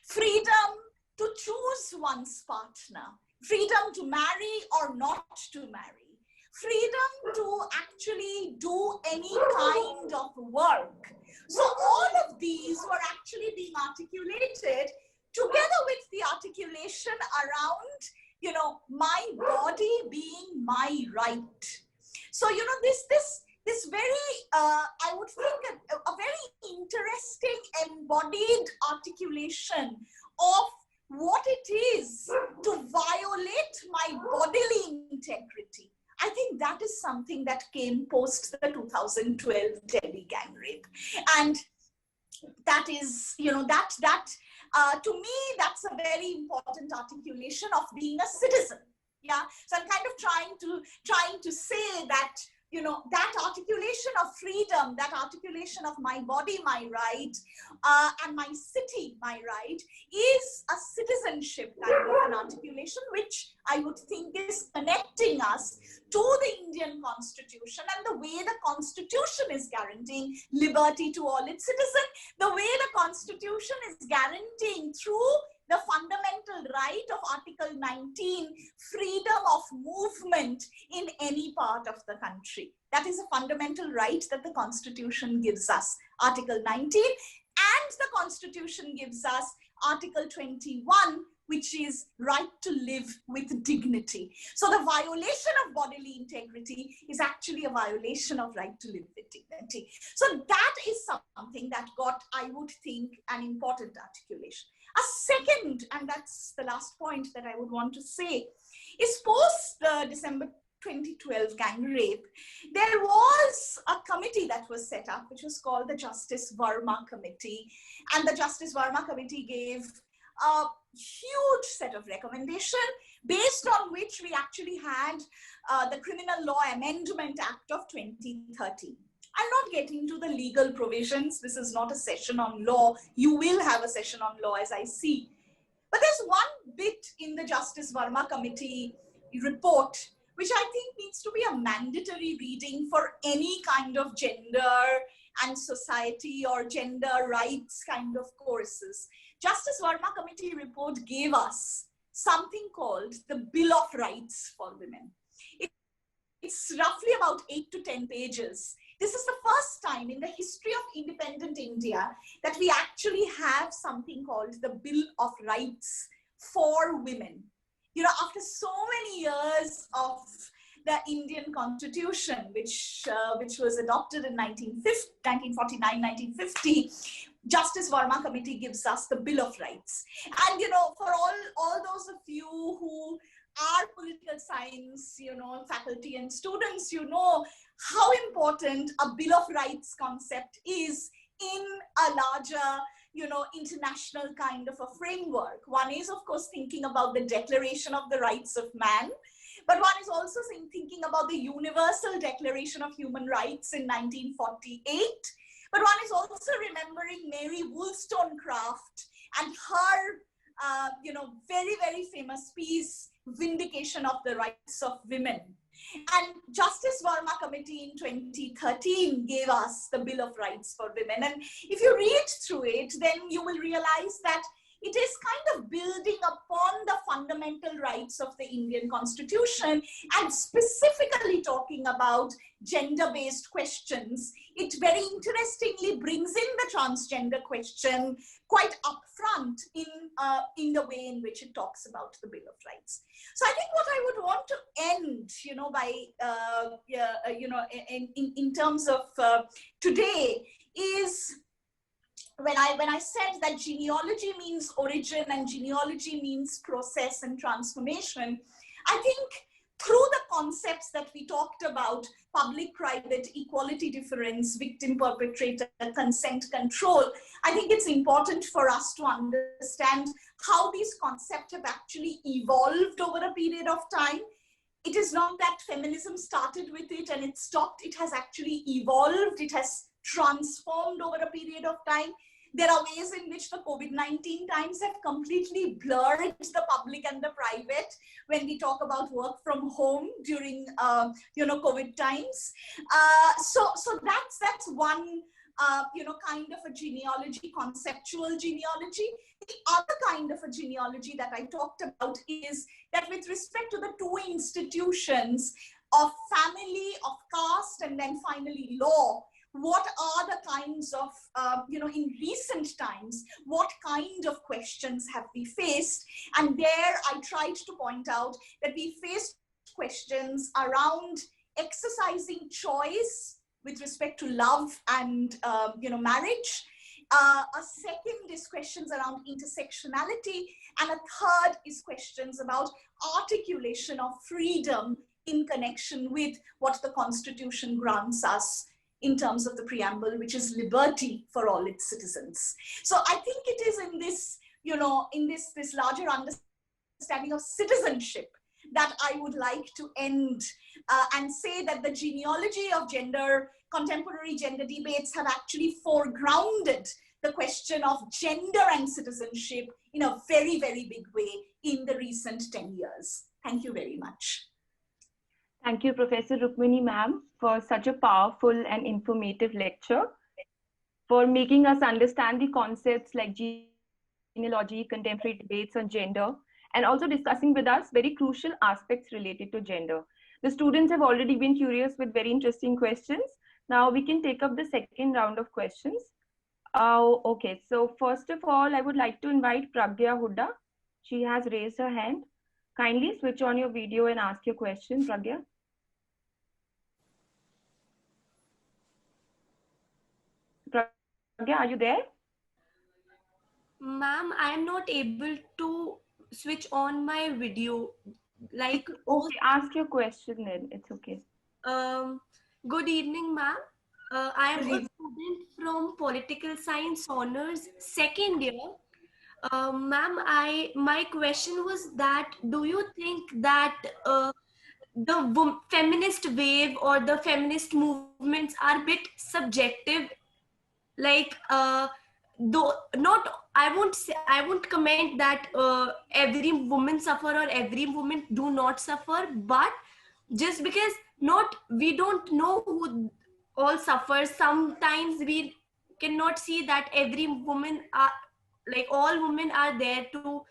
Freedom to choose one's partner. Freedom to marry or not to marry. Freedom to actually do any kind of work. So all of these were actually being articulated together with the articulation around, my body being my right. So, this very, I would think, a very interesting embodied articulation of what it is to violate my bodily integrity. I think that is something that came post the 2012 Delhi gang rape. And that is, to me, that's a very important articulation of being a citizen. Yeah. So I'm kind of trying to say that, that articulation of freedom, that articulation of my body, my right, and my city, my right, is a citizenship kind of an articulation, which I would think is connecting us to the Indian Constitution and the way the Constitution is guaranteeing liberty to all its citizens, the way the Constitution is guaranteeing through the fundamental right of Article 19, freedom of movement in any part of the country. That is a fundamental right that the Constitution gives us, Article 19, and the Constitution gives us Article 21, which is right to live with dignity. So the violation of bodily integrity is actually a violation of right to live with dignity. So that is something that got, I would think, an important articulation. A second, and that's the last point that I would want to say, is post the December 2012 gang rape, there was a committee that was set up, which was called the Justice Verma Committee. And the Justice Verma Committee gave a huge set of recommendations based on which we actually had the Criminal Law Amendment Act of 2013. I'm not getting into the legal provisions. This is not a session on law. You will have a session on law, as I see. But there's one bit in the Justice Verma Committee report which I think needs to be a mandatory reading for any kind of gender and society or gender rights kind of courses. Justice Verma Committee report gave us something called the Bill of Rights for Women. It's roughly about 8 to 10 pages. This is the first time in the history of independent India that we actually have something called the Bill of Rights for Women. You know, after so many years of the Indian Constitution, which was adopted in 1949, 1950, Justice Verma Committee gives us the Bill of Rights. And, you know, for all those of you who are political science, you know, faculty and students, you know how important a Bill of Rights concept is in a larger, you know, international kind of a framework. One is, of course, thinking about the Declaration of the Rights of Man, but one is also thinking about the Universal Declaration of Human Rights in 1948. But one is also remembering Mary Wollstonecraft and her, you know, very, very famous piece, Vindication of the Rights of Women. And Justice Verma Committee in 2013 gave us the Bill of Rights for Women. And if you read through it, then you will realize that it is kind of building upon the fundamental rights of the Indian Constitution and specifically talking about gender-based questions. It very interestingly brings in the transgender question quite upfront in the way in which it talks about the Bill of Rights. So I think what I would want to end, you know, by, you know, in terms of today is when I said that genealogy means origin and genealogy means process and transformation, I think through the concepts that we talked about, public-private, equality difference, victim-perpetrator, consent control, I think it's important for us to understand how these concepts have actually evolved over a period of time. It is not that feminism started with it and it stopped. It has actually evolved. It has transformed over a period of time. There are ways in which the COVID-19 times have completely blurred the public and the private when we talk about work from home during, you know, COVID times. So that's one, you know, kind of a genealogy, conceptual genealogy. The other kind of a genealogy that I talked about is that with respect to the two institutions of family, of caste, and then finally law, what are the kinds of, you know, in recent times, what kind of questions have we faced? And there I tried to point out that we faced questions around exercising choice with respect to love and, you know, marriage. A second is questions around intersectionality. And a third is questions about articulation of freedom in connection with what the Constitution grants us in terms of the preamble, which is liberty for all its citizens. So I think it is in this, you know, in this larger understanding of citizenship that I would like to end and say that the genealogy of gender, contemporary gender debates have actually foregrounded the question of gender and citizenship in a very, very big way in the recent 10 years. Thank you very much. Thank you, Professor Rukmini ma'am, for such a powerful and informative lecture, for making us understand the concepts like genealogy, contemporary debates on gender, and also discussing with us very crucial aspects related to gender. The students have already been curious with very interesting questions. Now we can take up the second round of questions. Okay, so first of all, I would like to invite Pragya Hooda. She has raised her hand. Kindly switch on your video and ask your question, Pragya. Pragya, are you there? Ma'am, I am not able to switch on my video. Like, okay, ask your question then. It's okay. Good evening, ma'am. I am a student from Political Science Honors second year. Ma'am, my question was that, do you think that the feminist wave or the feminist movements are a bit subjective? Like, though not, I won't comment that every woman suffer or every woman do not suffer, but just because not we don't know who all suffers. Sometimes we cannot see that every woman are like all women are there to,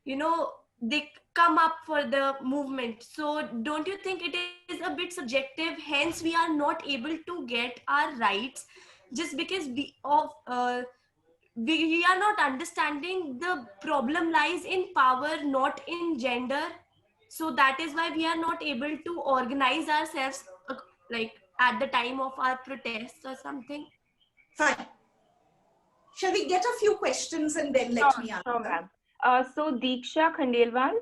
you know, they come up for the movement. So don't you think it is a bit subjective, hence we are not able to get our rights just because we are not understanding the problem lies in power, not in gender. So that is why we are not able to organize ourselves like at the time of our protests or something. Fine. Shall we get a few questions and then let me Sure, answer? ma'am. So Diksha Khandelwal,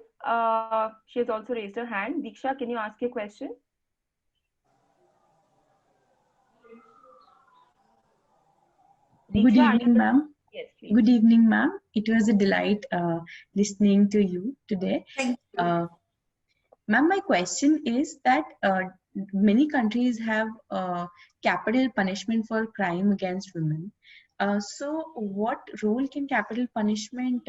she has also raised her hand. Diksha, can you ask your question? Good Diksha, evening, ma'am. yes, please. Good evening, ma'am. It was a delight listening to you today. Thank you. Ma'am, my question is that many countries have capital punishment for crime against women. So, what role can capital punishment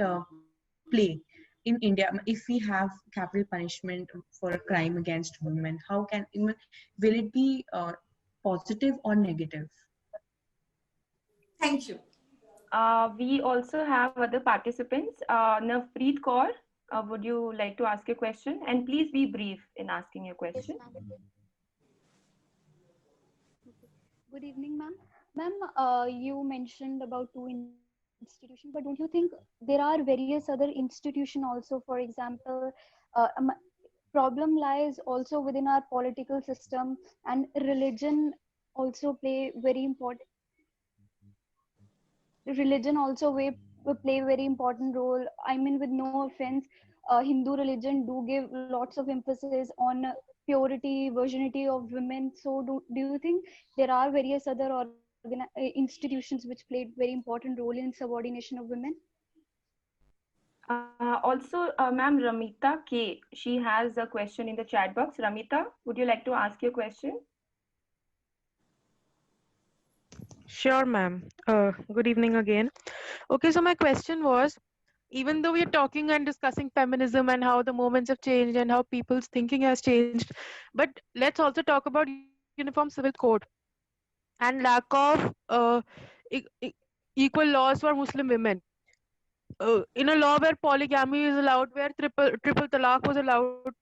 play in India if we have capital punishment for a crime against women? How can will it be positive or negative? Thank you. We also have other participants. Navpreet Kaur, would you like to ask a question? And please be brief in asking your question. Good evening, ma'am. Ma'am, you mentioned about two institutions, but don't you think there are various other institutions also? For example, problem lies also within our political system, and religion also religion also play very important role. I mean, with no offense, Hindu religion do give lots of emphasis on purity, virginity of women. So do you think there are various other institutions which played very important role in subordination of women? Also, ma'am, Ramita K, she has a question in the chat box. Ramita, would you like to ask your question? Sure, ma'am. Good evening again. Okay, so my question was, even though we are talking and discussing feminism and how the moments have changed and how people's thinking has changed, but let's also talk about uniform civil code and lack of e- e- equal laws for Muslim women. In a law where polygamy is allowed, where triple talaq was allowed,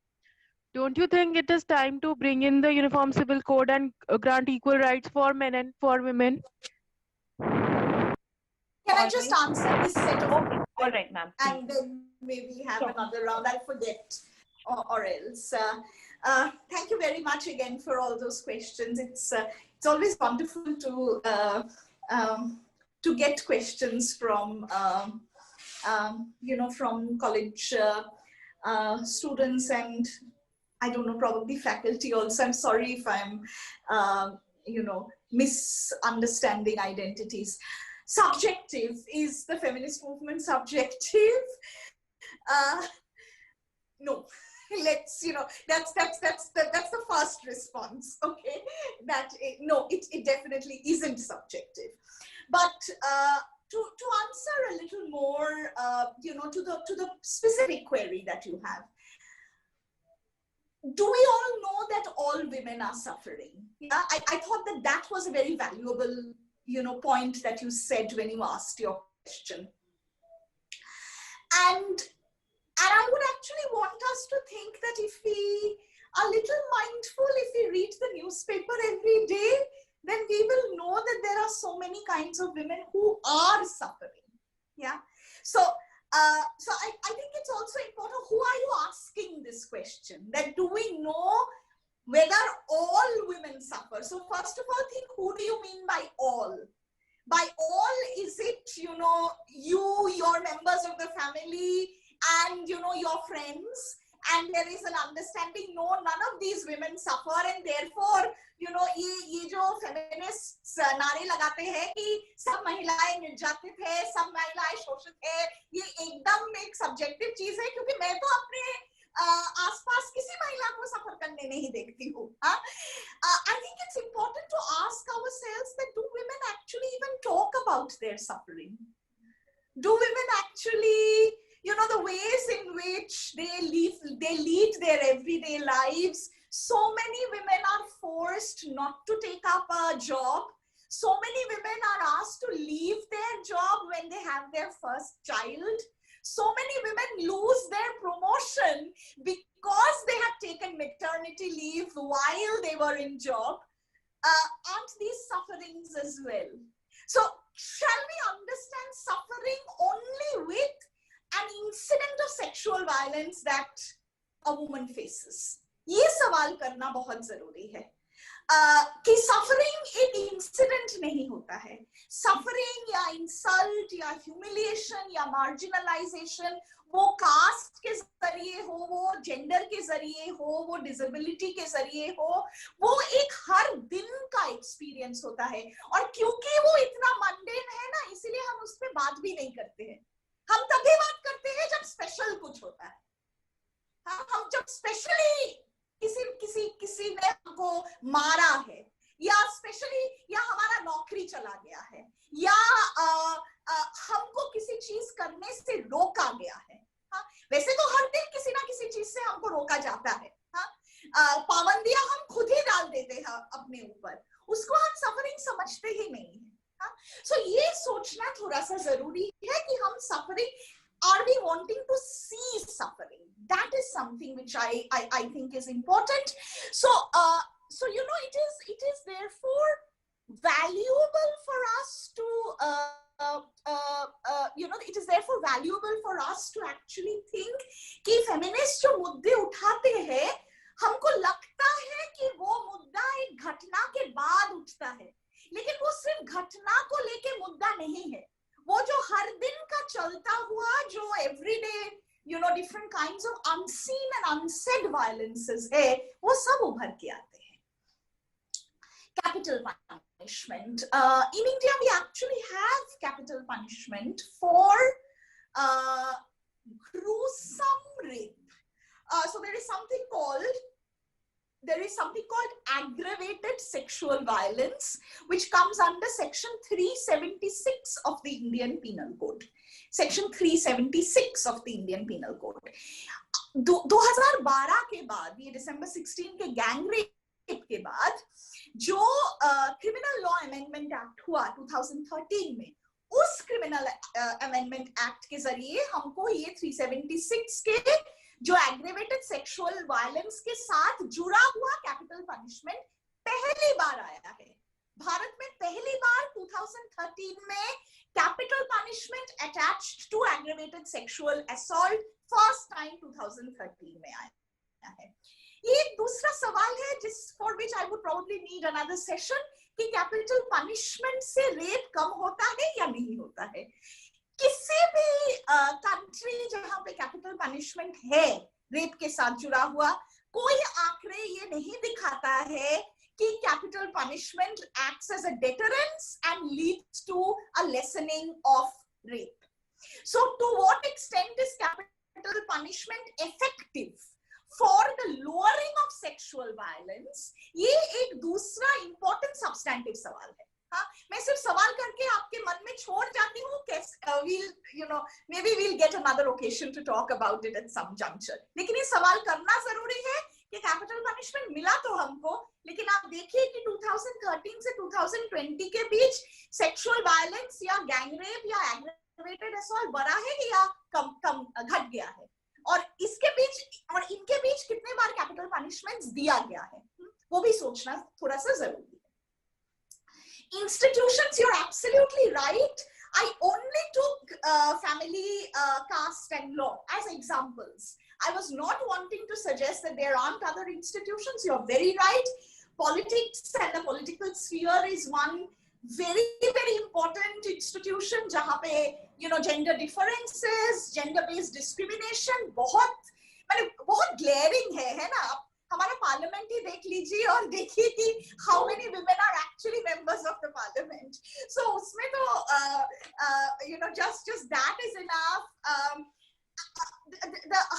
don't you think it is time to bring in the uniform civil code and grant equal rights for men and for women? Can I just answer this set of Okay, all right, ma'am. and then maybe have Sure. another round? I'll forget or else. Thank you very much again for all those questions. It's always wonderful to get questions from from college students and I don't know, probably faculty also. I'm sorry if I'm misunderstanding identities. Subjective. Is the feminist movement subjective? No. Let's that's the first response. Okay, no, it definitely isn't subjective. But to answer a little more, to the specific query that you have, do we all know that all women are suffering? Yeah, I thought that was a very valuable point that you said when you asked your question. And I would actually want us to think that if we are a little mindful, if we read the newspaper every day, then we will know that there are so many kinds of women who are suffering. Yeah. So I think it's also important, who are you asking this question? That do we know whether all women suffer? So first of all, think, who do you mean by all? By all, is it, your members of the family, and your friends, and there is an understanding, no, none of these women suffer, and therefore ये जो feminists नारे लगाते हैं कि सब महिलाएं निर्यातित है, सब महिलाएं शोषित है, ये एकदम एक सब्जेक्टिव चीज है, क्योंकि मैं तो अपने आसपास किसी महिला को सफर करने नहीं देखती हूँ. I think it's important to ask ourselves that do women actually even talk about their suffering? Do women actually, the ways in which they lead their everyday lives So many women are forced not to take up a job. So many women are asked to leave their job when they have their first child. So many women lose their promotion because they have taken maternity leave while they were in job. And these sufferings as well. So shall we understand suffering only with an incident of sexual violence that a woman faces? ये सवाल करना बहुत जरूरी है कि suffering एक incident नहीं होता है. सफरिंग या इंसल्ट या ह्यूमिलिएशन या मार्जिनलाइजेशन वो कास्ट के जरिए हो, वो जेंडर के जरिए हो, वो डिसेबिलिटी के जरिए हो, वो एक हर दिन का एक्सपीरियंस होता है. और क्योंकि वो इतना मंडेन है ना, इसीलिए हम उस पर बात भी नहीं करते हैं. हम तभी बात करते हैं जब स्पेशल कुछ होता है. हम जब स्पेशली किसी ने हमको मारा है, या स्पेशली या हमारा नौकरी चला गया है, या हमको किसी चीज करने से रोका गया है. वैसे तो हर दिन किसी ना किसी चीज से हमको रोका जाता है. पाबंदियां हम खुद ही डाल देते हैं अपने ऊपर, उसको हम सफरिंग समझते ही नहीं है. सो ये सोचना थोड़ा सा जरूरी है कि हम suffering, are we wanting to see suffering? That is something which I think is important. So you know, it is therefore valuable for us to you know, it is therefore valuable for us to actually think कि feminist जो मुद्दे उठाते हैं, हमको लगता है कि वो मुद्दा एक घटना के बाद उठता है, लेकिन वो सिर्फ घटना को लेके मुद्दा नहीं है. वो जो हर दिन का चलता हुआ, जो everyday, you know, different kinds of unseen and unsaid violences है, वो सब उभर के आते हैं. Capital punishment. In India, we actually have capital punishment for gruesome rape. So there is something called aggravated sexual violence, which comes under section 376 of the Indian Penal Code. Section 376 of the Indian Penal Code. 2012 के बाद, ये December 16 के gang rape के बाद, जो criminal law amendment act हुआ 2013 में, उस क्रिमिनल अमेंडमेंट एक्ट के जरिए हमको ये 376 के जो एग्रेवेटेड सेक्सुअल वायलेंस के साथ जुड़ा हुआ कैपिटल पनिशमेंट पहली बार आया है. भारत में पहली बार 2013 में capital punishment attached to aggravated sexual assault first time 2013 में आया है. ये दूसरा सवाल है जिस for which I would probably need another session, कि कैपिटल पनिशमेंट से रेप कम होता है या नहीं होता है. किसी भी कंट्री जहां पे कैपिटल पनिशमेंट है रेप के साथ जुड़ा हुआ, कोई आंकड़े ये नहीं दिखाता है कि capital punishment acts as a deterrence and leads to a lessening of rape. So to what extent is capital punishment effective for the lowering of sexual violence? ये एक दूसरा इंपॉर्टेंट सब्सटैंटिव सवाल है. मैं सिर्फ सवाल करके आपके मन में छोड़ जाती हूँ. Maybe we'll get another occasion to talk about it at some juncture. लेकिन ये सवाल करना जरूरी है कि कैपिटल पनिशमेंट मिला तो हमको, लेकिन आप देखिए कि 2013 से 2020 के बीच सेक्सुअल वायलेंस या गैंग रेप या एग्रेवेटेड असॉल्ट बढ़ा है या कम घट गया है, और इसके बीच और इनके बीच कितने बार कैपिटल पनिशमेंट्स दिया गया है, वो भी सोचना थोड़ा सा जरूरी है. Institutions, you're absolutely right. I only took family, caste and law as examples. I was not wanting to suggest that there aren't other institutions. You're very right. Politics and the political sphere is one very, very important institution जहाँ पे gender differences, gender-based discrimination बहुत glaring है ना. हमारा parliament ही देख लीजिए और देखिए कि how many women are actually members of the parliament. So उसमें तो just that is enough.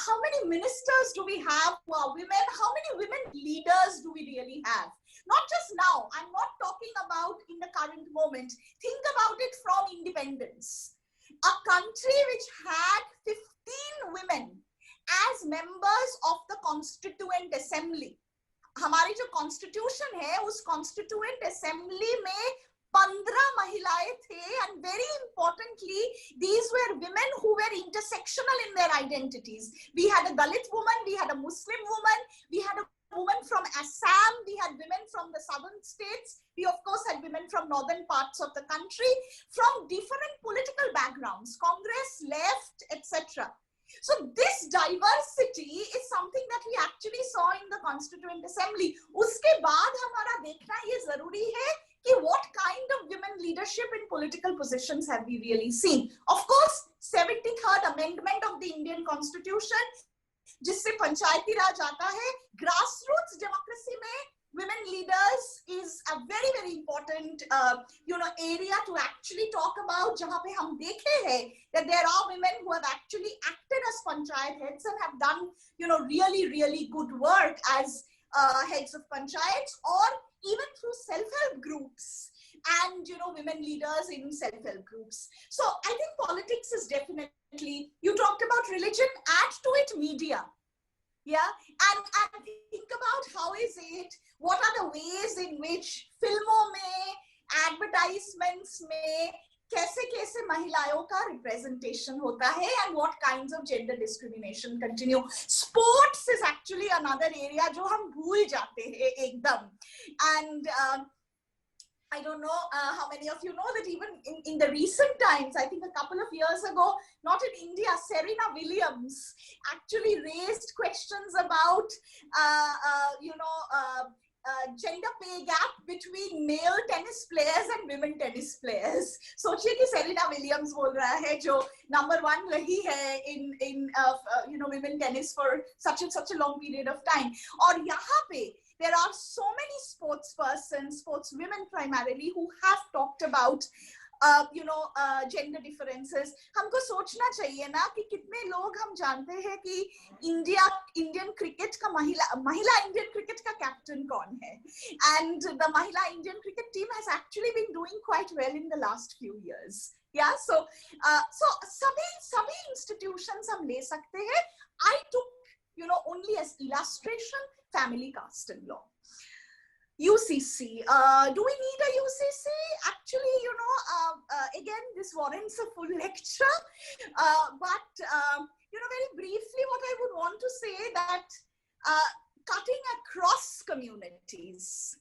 How many ministers do we have who are women? How many women leaders do we really have? Not just now. I'm not talking about in the current moment. Think about it from independence. A country which had 15 women as members of the Constituent Assembly. हमारी जो constitution है उस constituent assembly में 15 महिलाएं थे, and very importantly these were women who were intersectional in their identities. We had a Dalit woman, we had a Muslim woman, we had a woman from Assam, we had women from the southern states, we of course had women from northern parts of the country, from different political backgrounds, Congress, left, etc. So this diversity is something that we actually saw in the Constituent Assembly. उसके बाद हमारा देखना ये जरूरी है कि what kind of women leadership in political positions have we really seen. Of course, 73rd Amendment of the Indian Constitution, जिससे पंचायती राज आता है, grassroots democracy में women leaders is a very very important area to actually talk about, जहाँ पे हम देखे हैं that there are women who have actually acted as panchayat heads and have done really really good work as heads of panchayats, or even through self-help groups and women leaders in self-help groups. So I think politics is definitely, you talked about religion, add to it media. Yeah, and think about how is it, what are the ways in which फिल्मों में, advertisements में कैसे कैसे महिलाओं का representation होता है, and what kinds of gender discrimination continue. Sports is actually another area जो हम भूल जाते हैं एकदम. And I don't know how many of you know that even in the recent times, I think a couple of years ago, not in India, Serena Williams actually raised questions about, gender pay gap between male tennis players and women tennis players. सोचिए कि Serena Williams बोल रहा है जो number 1 रही है in women tennis for such a long period of time. और यहाँ पे there are so many sports persons, sports women primarily, who have talked about gender differences. हमको सोचना चाहिए ना कि कितने लोग हम जानते हैं कि इंडियन क्रिकेट का महिला इंडियन क्रिकेट का कैप्टन कौन है, and the Mahila Indian cricket team has actually been doing quite well in the last few years. Yeah, so सभी institutions हम ले सकते हैं. I took only as illustration family caste and law. UCC. Do we need a UCC? Actually, again, this warrants a full lecture. But very briefly, what I would want to say that cutting across communities,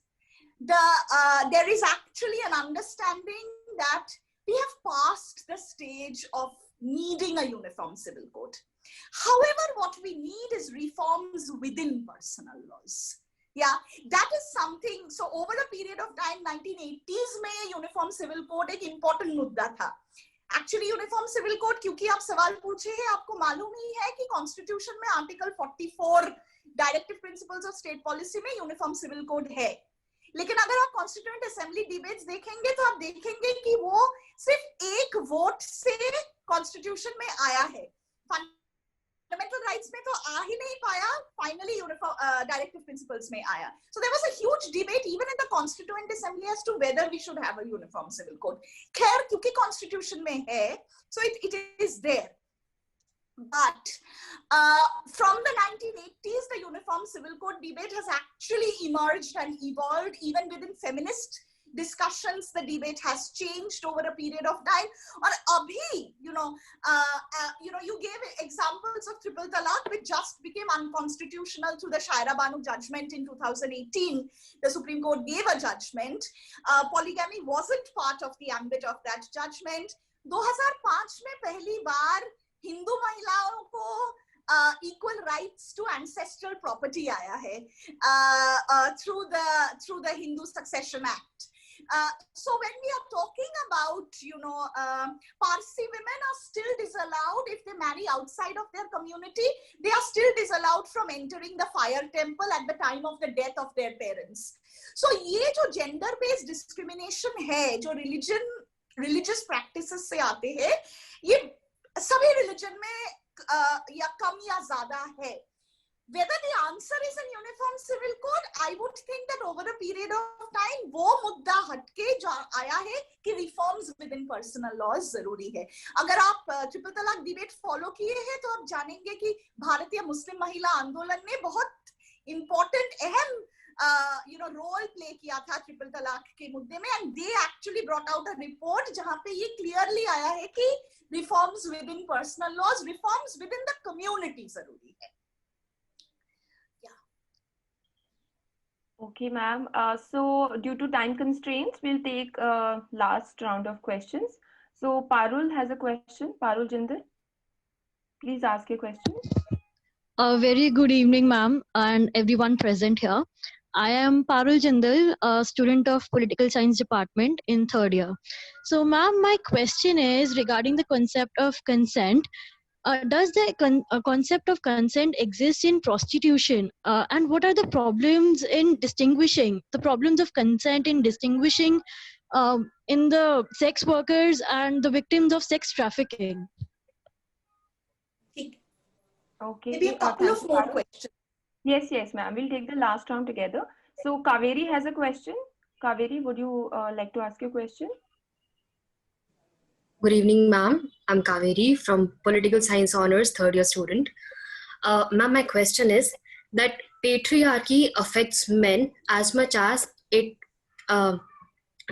there is actually an understanding that we have passed the stage of needing a uniform civil code. However, what we need is reforms within personal laws. Yeah, that is something. So over the period of time, 1980s में uniform civil code एक important मुद्दा था. Actually uniform civil code, क्योंकि आप सवाल पूछे हैं, आपको मालूम ही है कि कॉन्स्टिट्यूशन में article 44 directive principles of state policy में यूनिफॉर्म सिविल कोड है. लेकिन अगर आप कॉन्स्टिट्यूएंट असेंबली डिबेट्स देखेंगे तो आप देखेंगे कि वो सिर्फ एक वोट से कॉन्स्टिट्यूशन में आया है. फंडामेंटल राइट्स में तो आ ही नहीं पाया, फाइनली डायरेक्टिव प्रिंसिपल्स में आया. So there was a huge debate even in the constituent assembly as to whether we should have a uniform civil code. खैर, क्योंकि कॉन्स्टिट्यूशन में है, so it is there. But from the 1980s, the Uniform Civil Code debate has actually emerged and evolved. Even within feminist discussions, the debate has changed over a period of time. Or abhi, you gave examples of triple talaq, which just became unconstitutional through the Shaira Banu judgment in 2018. The Supreme Court gave a judgment. Polygamy wasn't part of the ambit of that judgment. 2005 में पहली बार हिंदू महिलाओं को equal rights to ancestral property आया है through the Hindu Succession Act. So when we are talking about, Parsi women are still disallowed if they marry outside of their community. They are still disallowed from entering the fire temple at the time of the death of their parents. So ये जो gender-based discrimination है, जो religious practices से आते हैं, ये सभी religion में या कम या ज़्यादा है. Whether the answer is in uniform civil code, I would think that over a period of time, वो मुद्दा हटके जो आया है कि reforms within personal laws जरूरी है. अगर आप ट्रिपल तलाक डिबेट फॉलो किए हैं तो आप जानेंगे कि भारतीय मुस्लिम महिला आंदोलन ने बहुत important अहम रोल प्ले किया था ट्रिपल तलाक के मुद्दे में, and they actually brought out a report जहां पे ये क्लियरली आया है कि reforms within personal laws, reforms within the community जरूरी है. Okay, ma'am. So due to time constraints, we'll take last round of questions. So Parul has a question. Parul Jindal, please ask your question. A very good evening, ma'am, and everyone present here. I am Parul Jindal, a student of Political Science Department in third year. So, ma'am, my question is regarding the concept of consent. Does the concept of consent exist in prostitution? And what are the problems in distinguishing the problems of consent in distinguishing in the sex workers and the victims of sex trafficking? Okay. Maybe a couple of more questions. Yes, yes, ma'am. We'll take the last round together. So Kaveri has a question. Kaveri, would you like to ask your question? Good evening, ma'am. I'm Kaveri from Political Science Honors, third year student. Ma'am, my question is that patriarchy affects men as much as it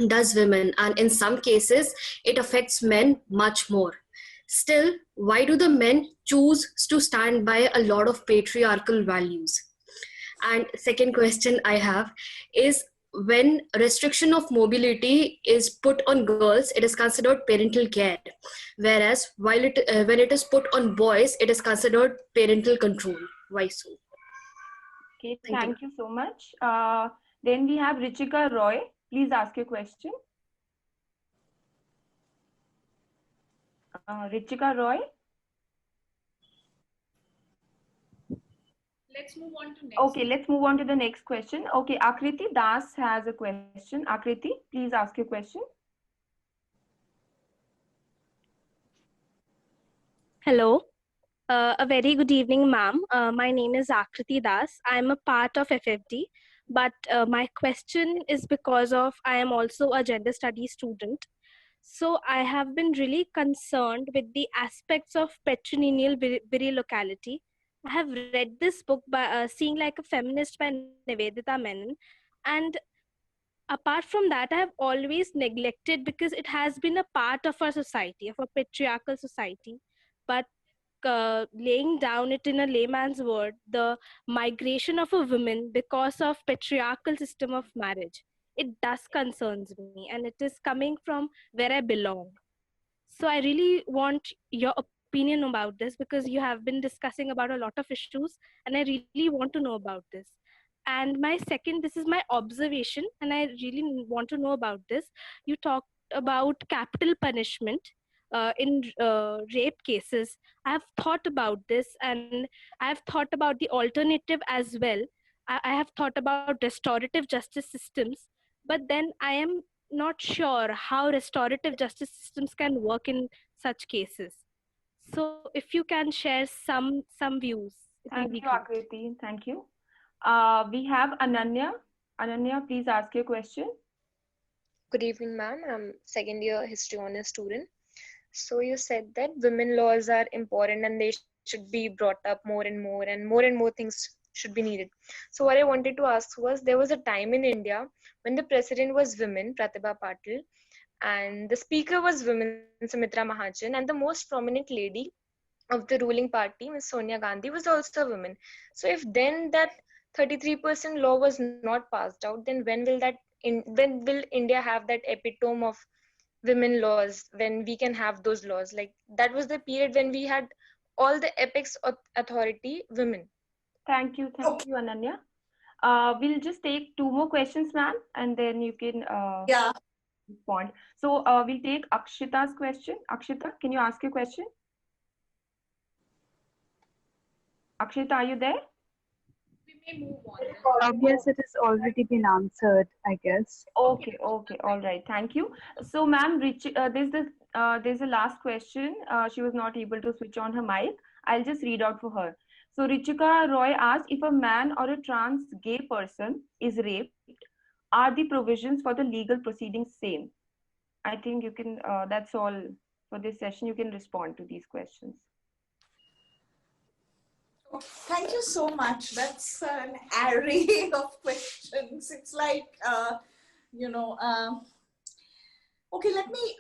does women, and in some cases, it affects men much more. Still, why do the men choose to stand by a lot of patriarchal values? And second question I have is, when restriction of mobility is put on girls, it is considered parental care, whereas when it is put on boys, it is considered parental control. Why so? Okay, thank you so much. Then we have Richika Roy. Please ask your question. Richika Roy. Let's move on to next. Okay, let's move on to the next question. Okay, Akriti Das has a question. Akriti, please ask your question. Hello. A very good evening, ma'am. My name is Akriti Das. I'm a part of FFD, but my question is because of I am also a gender studies student. So I have been really concerned with the aspects of patrilineal virility. I have read this book by Seeing Like a Feminist by Nivedita Menon, and apart from that, I have always neglected because it has been a part of our society, of a patriarchal society. But laying down it in a layman's word, the migration of a woman because of patriarchal system of marriage, it does concerns me, and it is coming from where I belong. So I really want your opinion about this because you have been discussing about a lot of issues, and I really want to know about this. And my second, this is my observation, and I really want to know about this. You talked about capital punishment in rape cases. I have thought about this, and I have thought about the alternative as well. I have thought about restorative justice systems, but then I am not sure how restorative justice systems can work in such cases. So if you can share some views, it will Thank be you, great. Akriti. Thank you. We have Ananya. Ananya, please ask your question. Good evening, ma'am. I'm second year history honors student. So you said that women laws are important and they should be brought up more and more things should be needed. So what I wanted to ask was, there was a time in India when the president was woman, Pratibha Patil, and the speaker was woman, Sumitra Mahajan, and the most prominent lady of the ruling party, Ms. Sonia Gandhi, was also a woman. So if then that 33% law was not passed out, then when will India have that epitome of women laws, when we can have those laws? Like, that was the period when we had all the apex authority women. Thank you, Ananya. We'll just take two more questions, ma'am, and then you can respond. So we'll take Akshita's question. Akshita, can you ask your question? Akshita, are you there? We may move on. Yes, it has already been answered, I guess. Okay, all right. Thank you. So, ma'am, there's a last question. She was not able to switch on her mic. I'll just read out for her. So, Richika Roy asked, if a man or a trans gay person is raped, are the provisions for the legal proceedings same? I think you can. That's all for this session. You can respond to these questions. thank you so much. That's an array of questions. It's like, you know, okay, let me,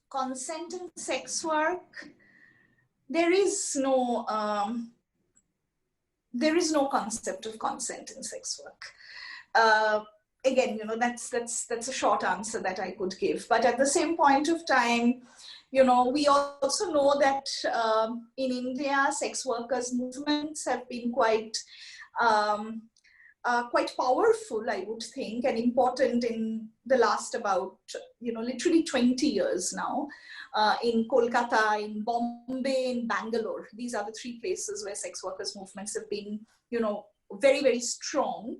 consent in sex work. There is no concept of consent in sex work. Again, you know, that's a short answer that I could give. But at the same point of time, you know, we also know that in India, sex workers' movements have been quite powerful, I would think, and important in the last about, you know, literally 20 years now. In Kolkata, in Bombay, in Bangalore. These are the three places where sex workers' movements have been, you know, very, very strong.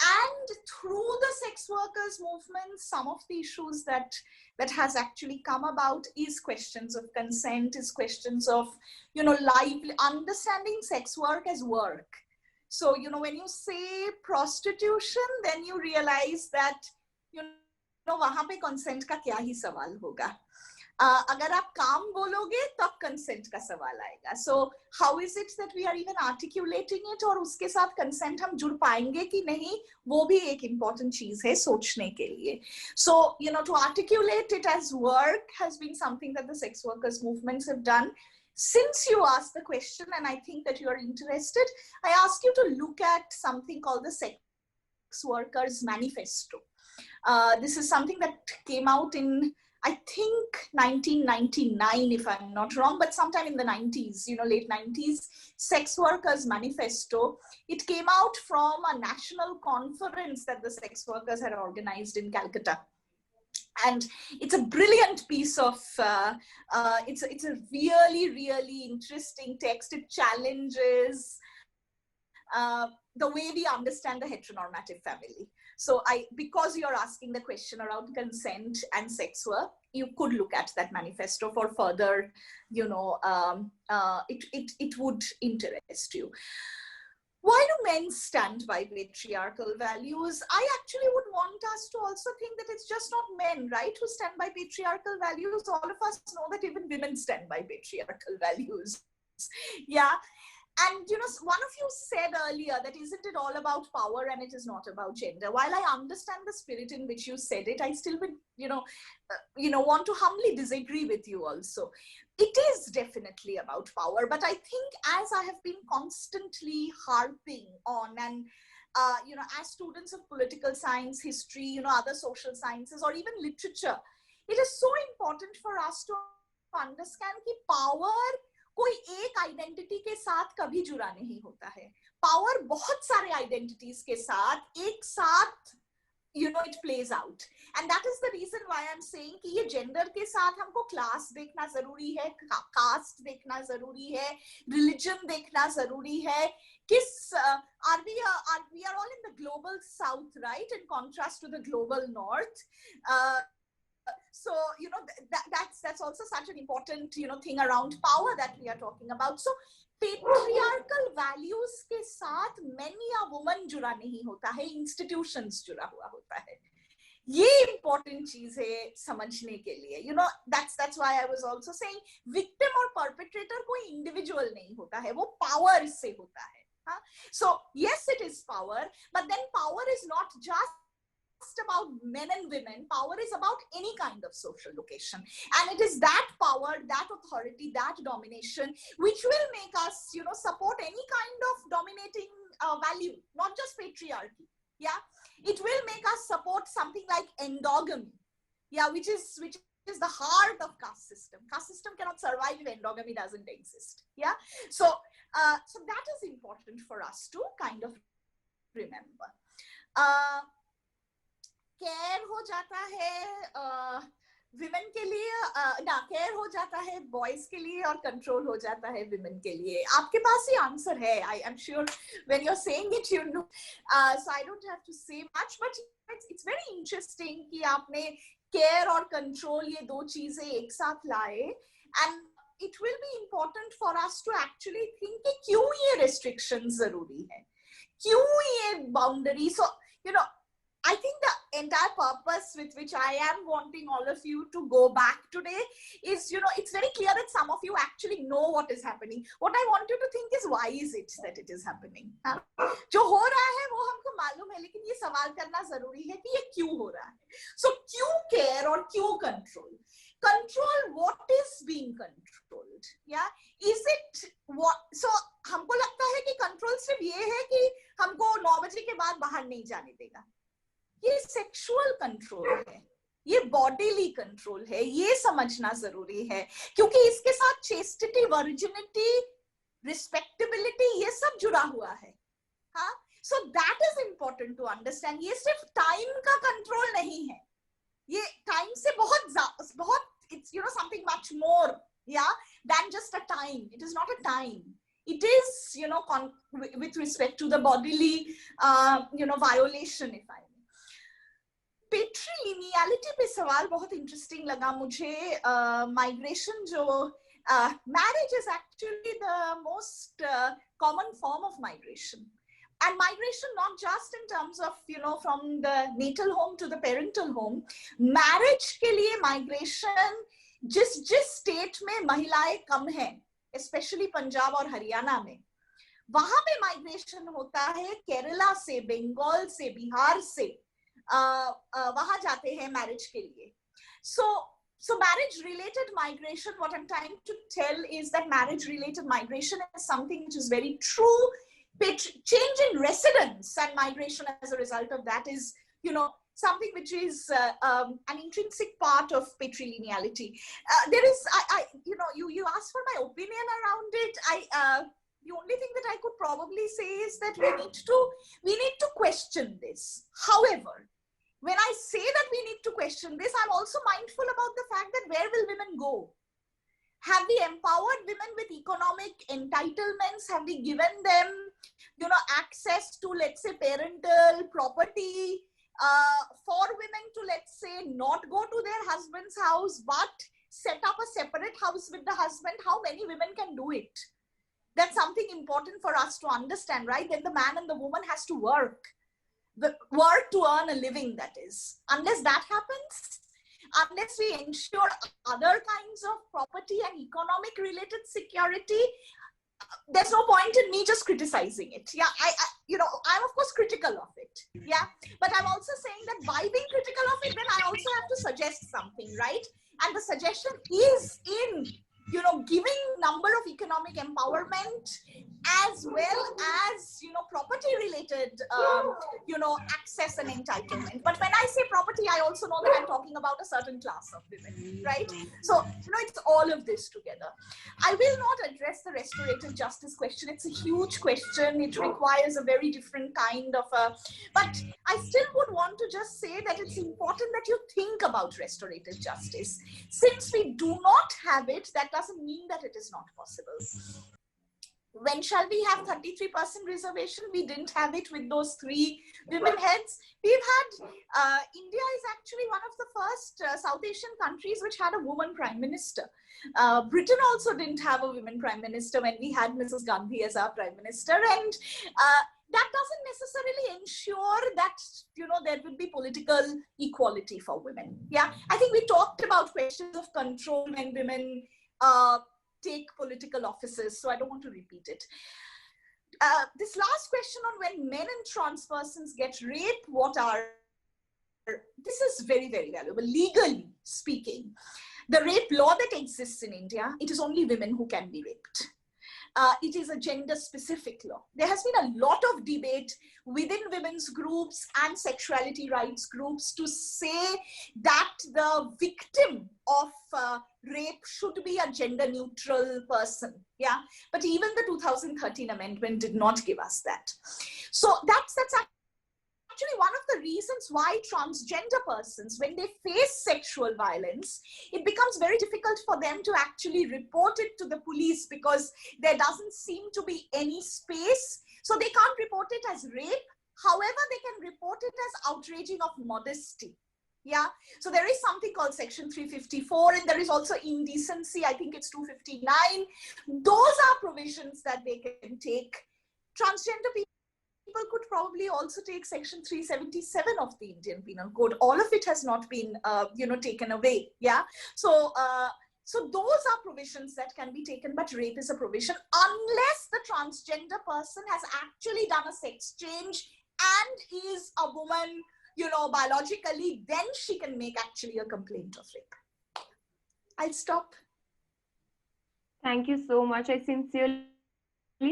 And through the sex workers' movement, some of the issues that has actually come about is questions of consent, is questions of, you know, understanding sex work as work. So, you know, when you say prostitution, then you realize that, you know, वहाँ पे consent का क्या ही सवाल होगा. अगर आप काम बोलोगे तब consent का सवाल आएगा. So how is it that we are even articulating it, और उसके साथ consent हम जुड़ पाएंगे कि नहीं, वो भी एक important चीज है सोचने के लिए. So, you know, to articulate it as work has been something that the sex workers movements have done. Since you asked the question, and I think that you are interested, I ask you to look at something called the Sex Workers Manifesto. This is something that came out in, I think, 1999, if I'm not wrong, but sometime in the 90s, you know, late 90s, Sex Workers Manifesto. It came out from a national conference that the sex workers had organized in Calcutta. And it's a brilliant piece of, it's a really, really interesting text. It challenges the way we understand the heteronormative family. So because you're asking the question around consent and sex work, you could look at that manifesto for further, you know, it would interest you. Why do men stand by patriarchal values? I actually would want us to also think that it's just not men, right, who stand by patriarchal values. All of us know that even women stand by patriarchal values. Yeah. And, you know, one of you said earlier that isn't it all about power and it is not about gender. While I understand the spirit in which you said it, I still would, you know, want to humbly disagree with you also. It is definitely about power, but I think as I have been constantly harping on, and, you know, as students of political science, history, you know, other social sciences, or even literature, it is so important for us to understand that power कोई एक identity के साथ कभी जुड़ा नहीं होता है. Power बहुत सारे आइडेंटिटीज के साथ एक साथ, you know, it plays out. And that is the reason why I'm saying कि ये जेंडर के साथ हमको क्लास देखना जरूरी है, कास्ट देखना जरूरी है, रिलीजन देखना जरूरी है. किस we are all in the global south, right, in contrast to the global north. So, you know, that's also such an important, you know, thing around power that we are talking about. So patriarchal values के साथ men या woman जुड़ा नहीं होता है, institutions जुड़ा हुआ होता है. ये important चीज है समझने के लिए. You know, that's why I was also saying victim और perpetrator कोई individual नहीं होता है, वो power से होता है. So yes, it is power, but then power is not just about men and women. Power is about any kind of social location, and it is that power, that authority, that domination which will make us, you know, support any kind of dominating value, not just patriarchy. Yeah, it will make us support something like endogamy. Yeah, which is the heart of caste system. Caste system cannot survive if endogamy doesn't exist. Yeah, so that is important for us to kind of remember. Care हो जाता है women के लिए, ना care हो जाता है boys के लिए और कंट्रोल हो जाता है विमेन के लिए. आपके पास ही आंसर है. I am sure when you are saying it you know, so I don't have to say much, but it's very interesting कि आपने केयर और कंट्रोल ये दो चीजें एक साथ लाए. And it will be important for us to actually think कि क्यों ये रेस्ट्रिक्शंस जरूरी है, क्यों ये boundary. So you know, I think the entire purpose with which I am wanting all of you to go back today is, it's very clear that some of you actually know what is happening. What I want you to think is, why is it that it is happening? जो हो रहा है वो हमको मालूम है, लेकिन ये सवाल करना जरूरी है कि ये क्यों हो रहा है. So क्यों care और क्यों control? Control what is being controlled. Yeah, is it what? So हमको लगता है कि control सिर्फ ये है कि हमको 9 बजे के बाद बाहर नहीं जाने देगा. ये सेक्सुअल कंट्रोल है, ये बॉडीली कंट्रोल है, ये समझना जरूरी है, क्योंकि इसके साथ चेस्टिटी, वर्जिनिटी, रिस्पेक्टेबिलिटी, ये सब जुड़ा हुआ है. हाँ, so that is important to understand. ये सिर्फ टाइम का कंट्रोल नहीं है, ये टाइम से बहुत it's something much more, yeah, than just a time. It is not a time. It is with respect to the bodily violation, if I may. पेट्रीलिनियलिटी पे सवाल बहुत इंटरेस्टिंग लगा मुझे. माइग्रेशन जो marriage is actually the most common form of migration. And migration not just in terms of, from the natal home to the parental home. Marriage के लिए migration जिस state में महिलाएं कम हैं, especially पंजाब और हरियाणा में, वहां पे migration होता है. केरला से, बंगाल से, बिहार से वहां जाते हैं marriage के लिए. So marriage related migration, what I'm trying to tell is that marriage related migration is something which is very true. Change in residence and migration as a result of that is, something which is an intrinsic part of patrilineality. There is, you asked for my opinion around it. The only thing that I could probably say is that we need to question this. However, when I say that we need to question this, I'm also mindful about the fact that where will women go? Have we empowered women with economic entitlements? Have we given them, access to, let's say, parental property for women to, let's say, not go to their husband's house, but set up a separate house with the husband? How many women can do it? That's something important for us to understand, right? Then the man and the woman has to work to earn a living, that is. Unless that happens, unless we ensure other kinds of property and economic related security, there's no point in me just criticizing it. Yeah, I'm of course critical of it. Yeah, but I'm also saying that by being critical of it, then I also have to suggest something, right? And the suggestion is in, giving number of economic empowerment as well as, property related, access and entitlement. But when I say property, I also know that I'm talking about a certain class of women, right? So, it's all of this together. I will not address the restorative justice question. It's a huge question. It requires a very different kind of but I still would want to just say that it's important that you think about restorative justice. Since we do not have it, that doesn't mean that it is not possible. When shall we have 33% reservation? We didn't have it with those 3 women heads. We've had, India is actually one of the first South Asian countries which had a woman prime minister. Britain also didn't have a women prime minister when we had Mrs. Gandhi as our prime minister. And that doesn't necessarily ensure that, there will be political equality for women. Yeah, I think we talked about questions of control when women take political offices, so I don't want to repeat it. This last question on when men and trans persons get raped, this is very, very valuable. Legally speaking, the rape law that exists in India, it is only women who can be raped. It is a gender-specific law. There has been a lot of debate within women's groups and sexuality rights groups to say that the victim of rape should be a gender-neutral person. Yeah, but even the 2013 amendment did not give us that. So that's actually one of the reasons why transgender persons, when they face sexual violence, it becomes very difficult for them to actually report it to the police because there doesn't seem to be any space. So they can't report it as rape. However, they can report it as outraging of modesty. Yeah, so there is something called section 354 and there is also indecency. I think it's 259. Those are provisions that they can take. Transgender people people could probably also take Section 377 of the Indian Penal Code. All of it has not been, taken away. Yeah. So, so those are provisions that can be taken, but rape is a provision unless the transgender person has actually done a sex change and is a woman, biologically, then she can make actually a complaint of rape. I'll stop. Thank you so much. I sincerely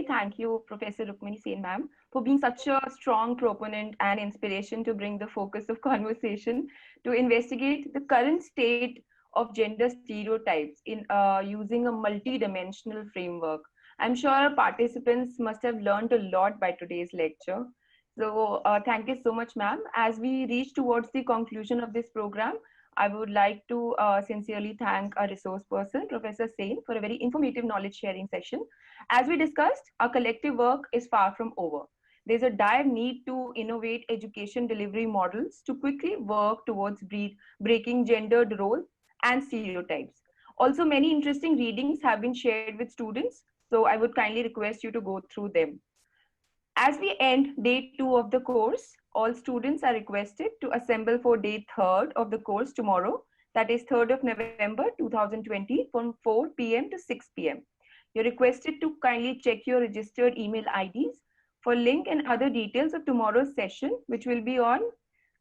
thank you, Professor Rukmini Sen ma'am, for being such a strong proponent and inspiration to bring the focus of conversation to investigate the current state of gender stereotypes in using a multi-dimensional framework. I'm sure our participants must have learned a lot by today's lecture. So thank you so much, ma'am. As we reach towards the conclusion of this program, I would like to sincerely thank our resource person, Professor Sen, for a very informative knowledge sharing session. As we discussed, our collective work is far from over. There's a dire need to innovate education delivery models to quickly work towards breaking gendered roles and stereotypes. Also, many interesting readings have been shared with students, so I would kindly request you to go through them. As we end day 2 of the course, all students are requested to assemble for day 3rd of the course tomorrow, that is 3rd of November 2020 from 4 p.m. to 6 p.m. You're requested to kindly check your registered email IDs for link and other details of tomorrow's session, which will be on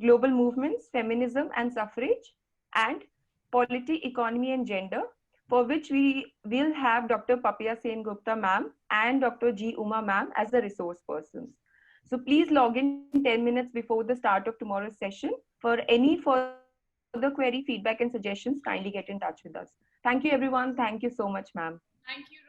global movements, feminism and suffrage, and polity, economy and gender, for which we will have Dr. Papia Sen Gupta ma'am and Dr. G. Uma ma'am as the resource persons. So please log in 10 minutes before the start of tomorrow's session. For any further query, feedback and suggestions, kindly get in touch with us. Thank you everyone. Thank you so much, ma'am. Thank you.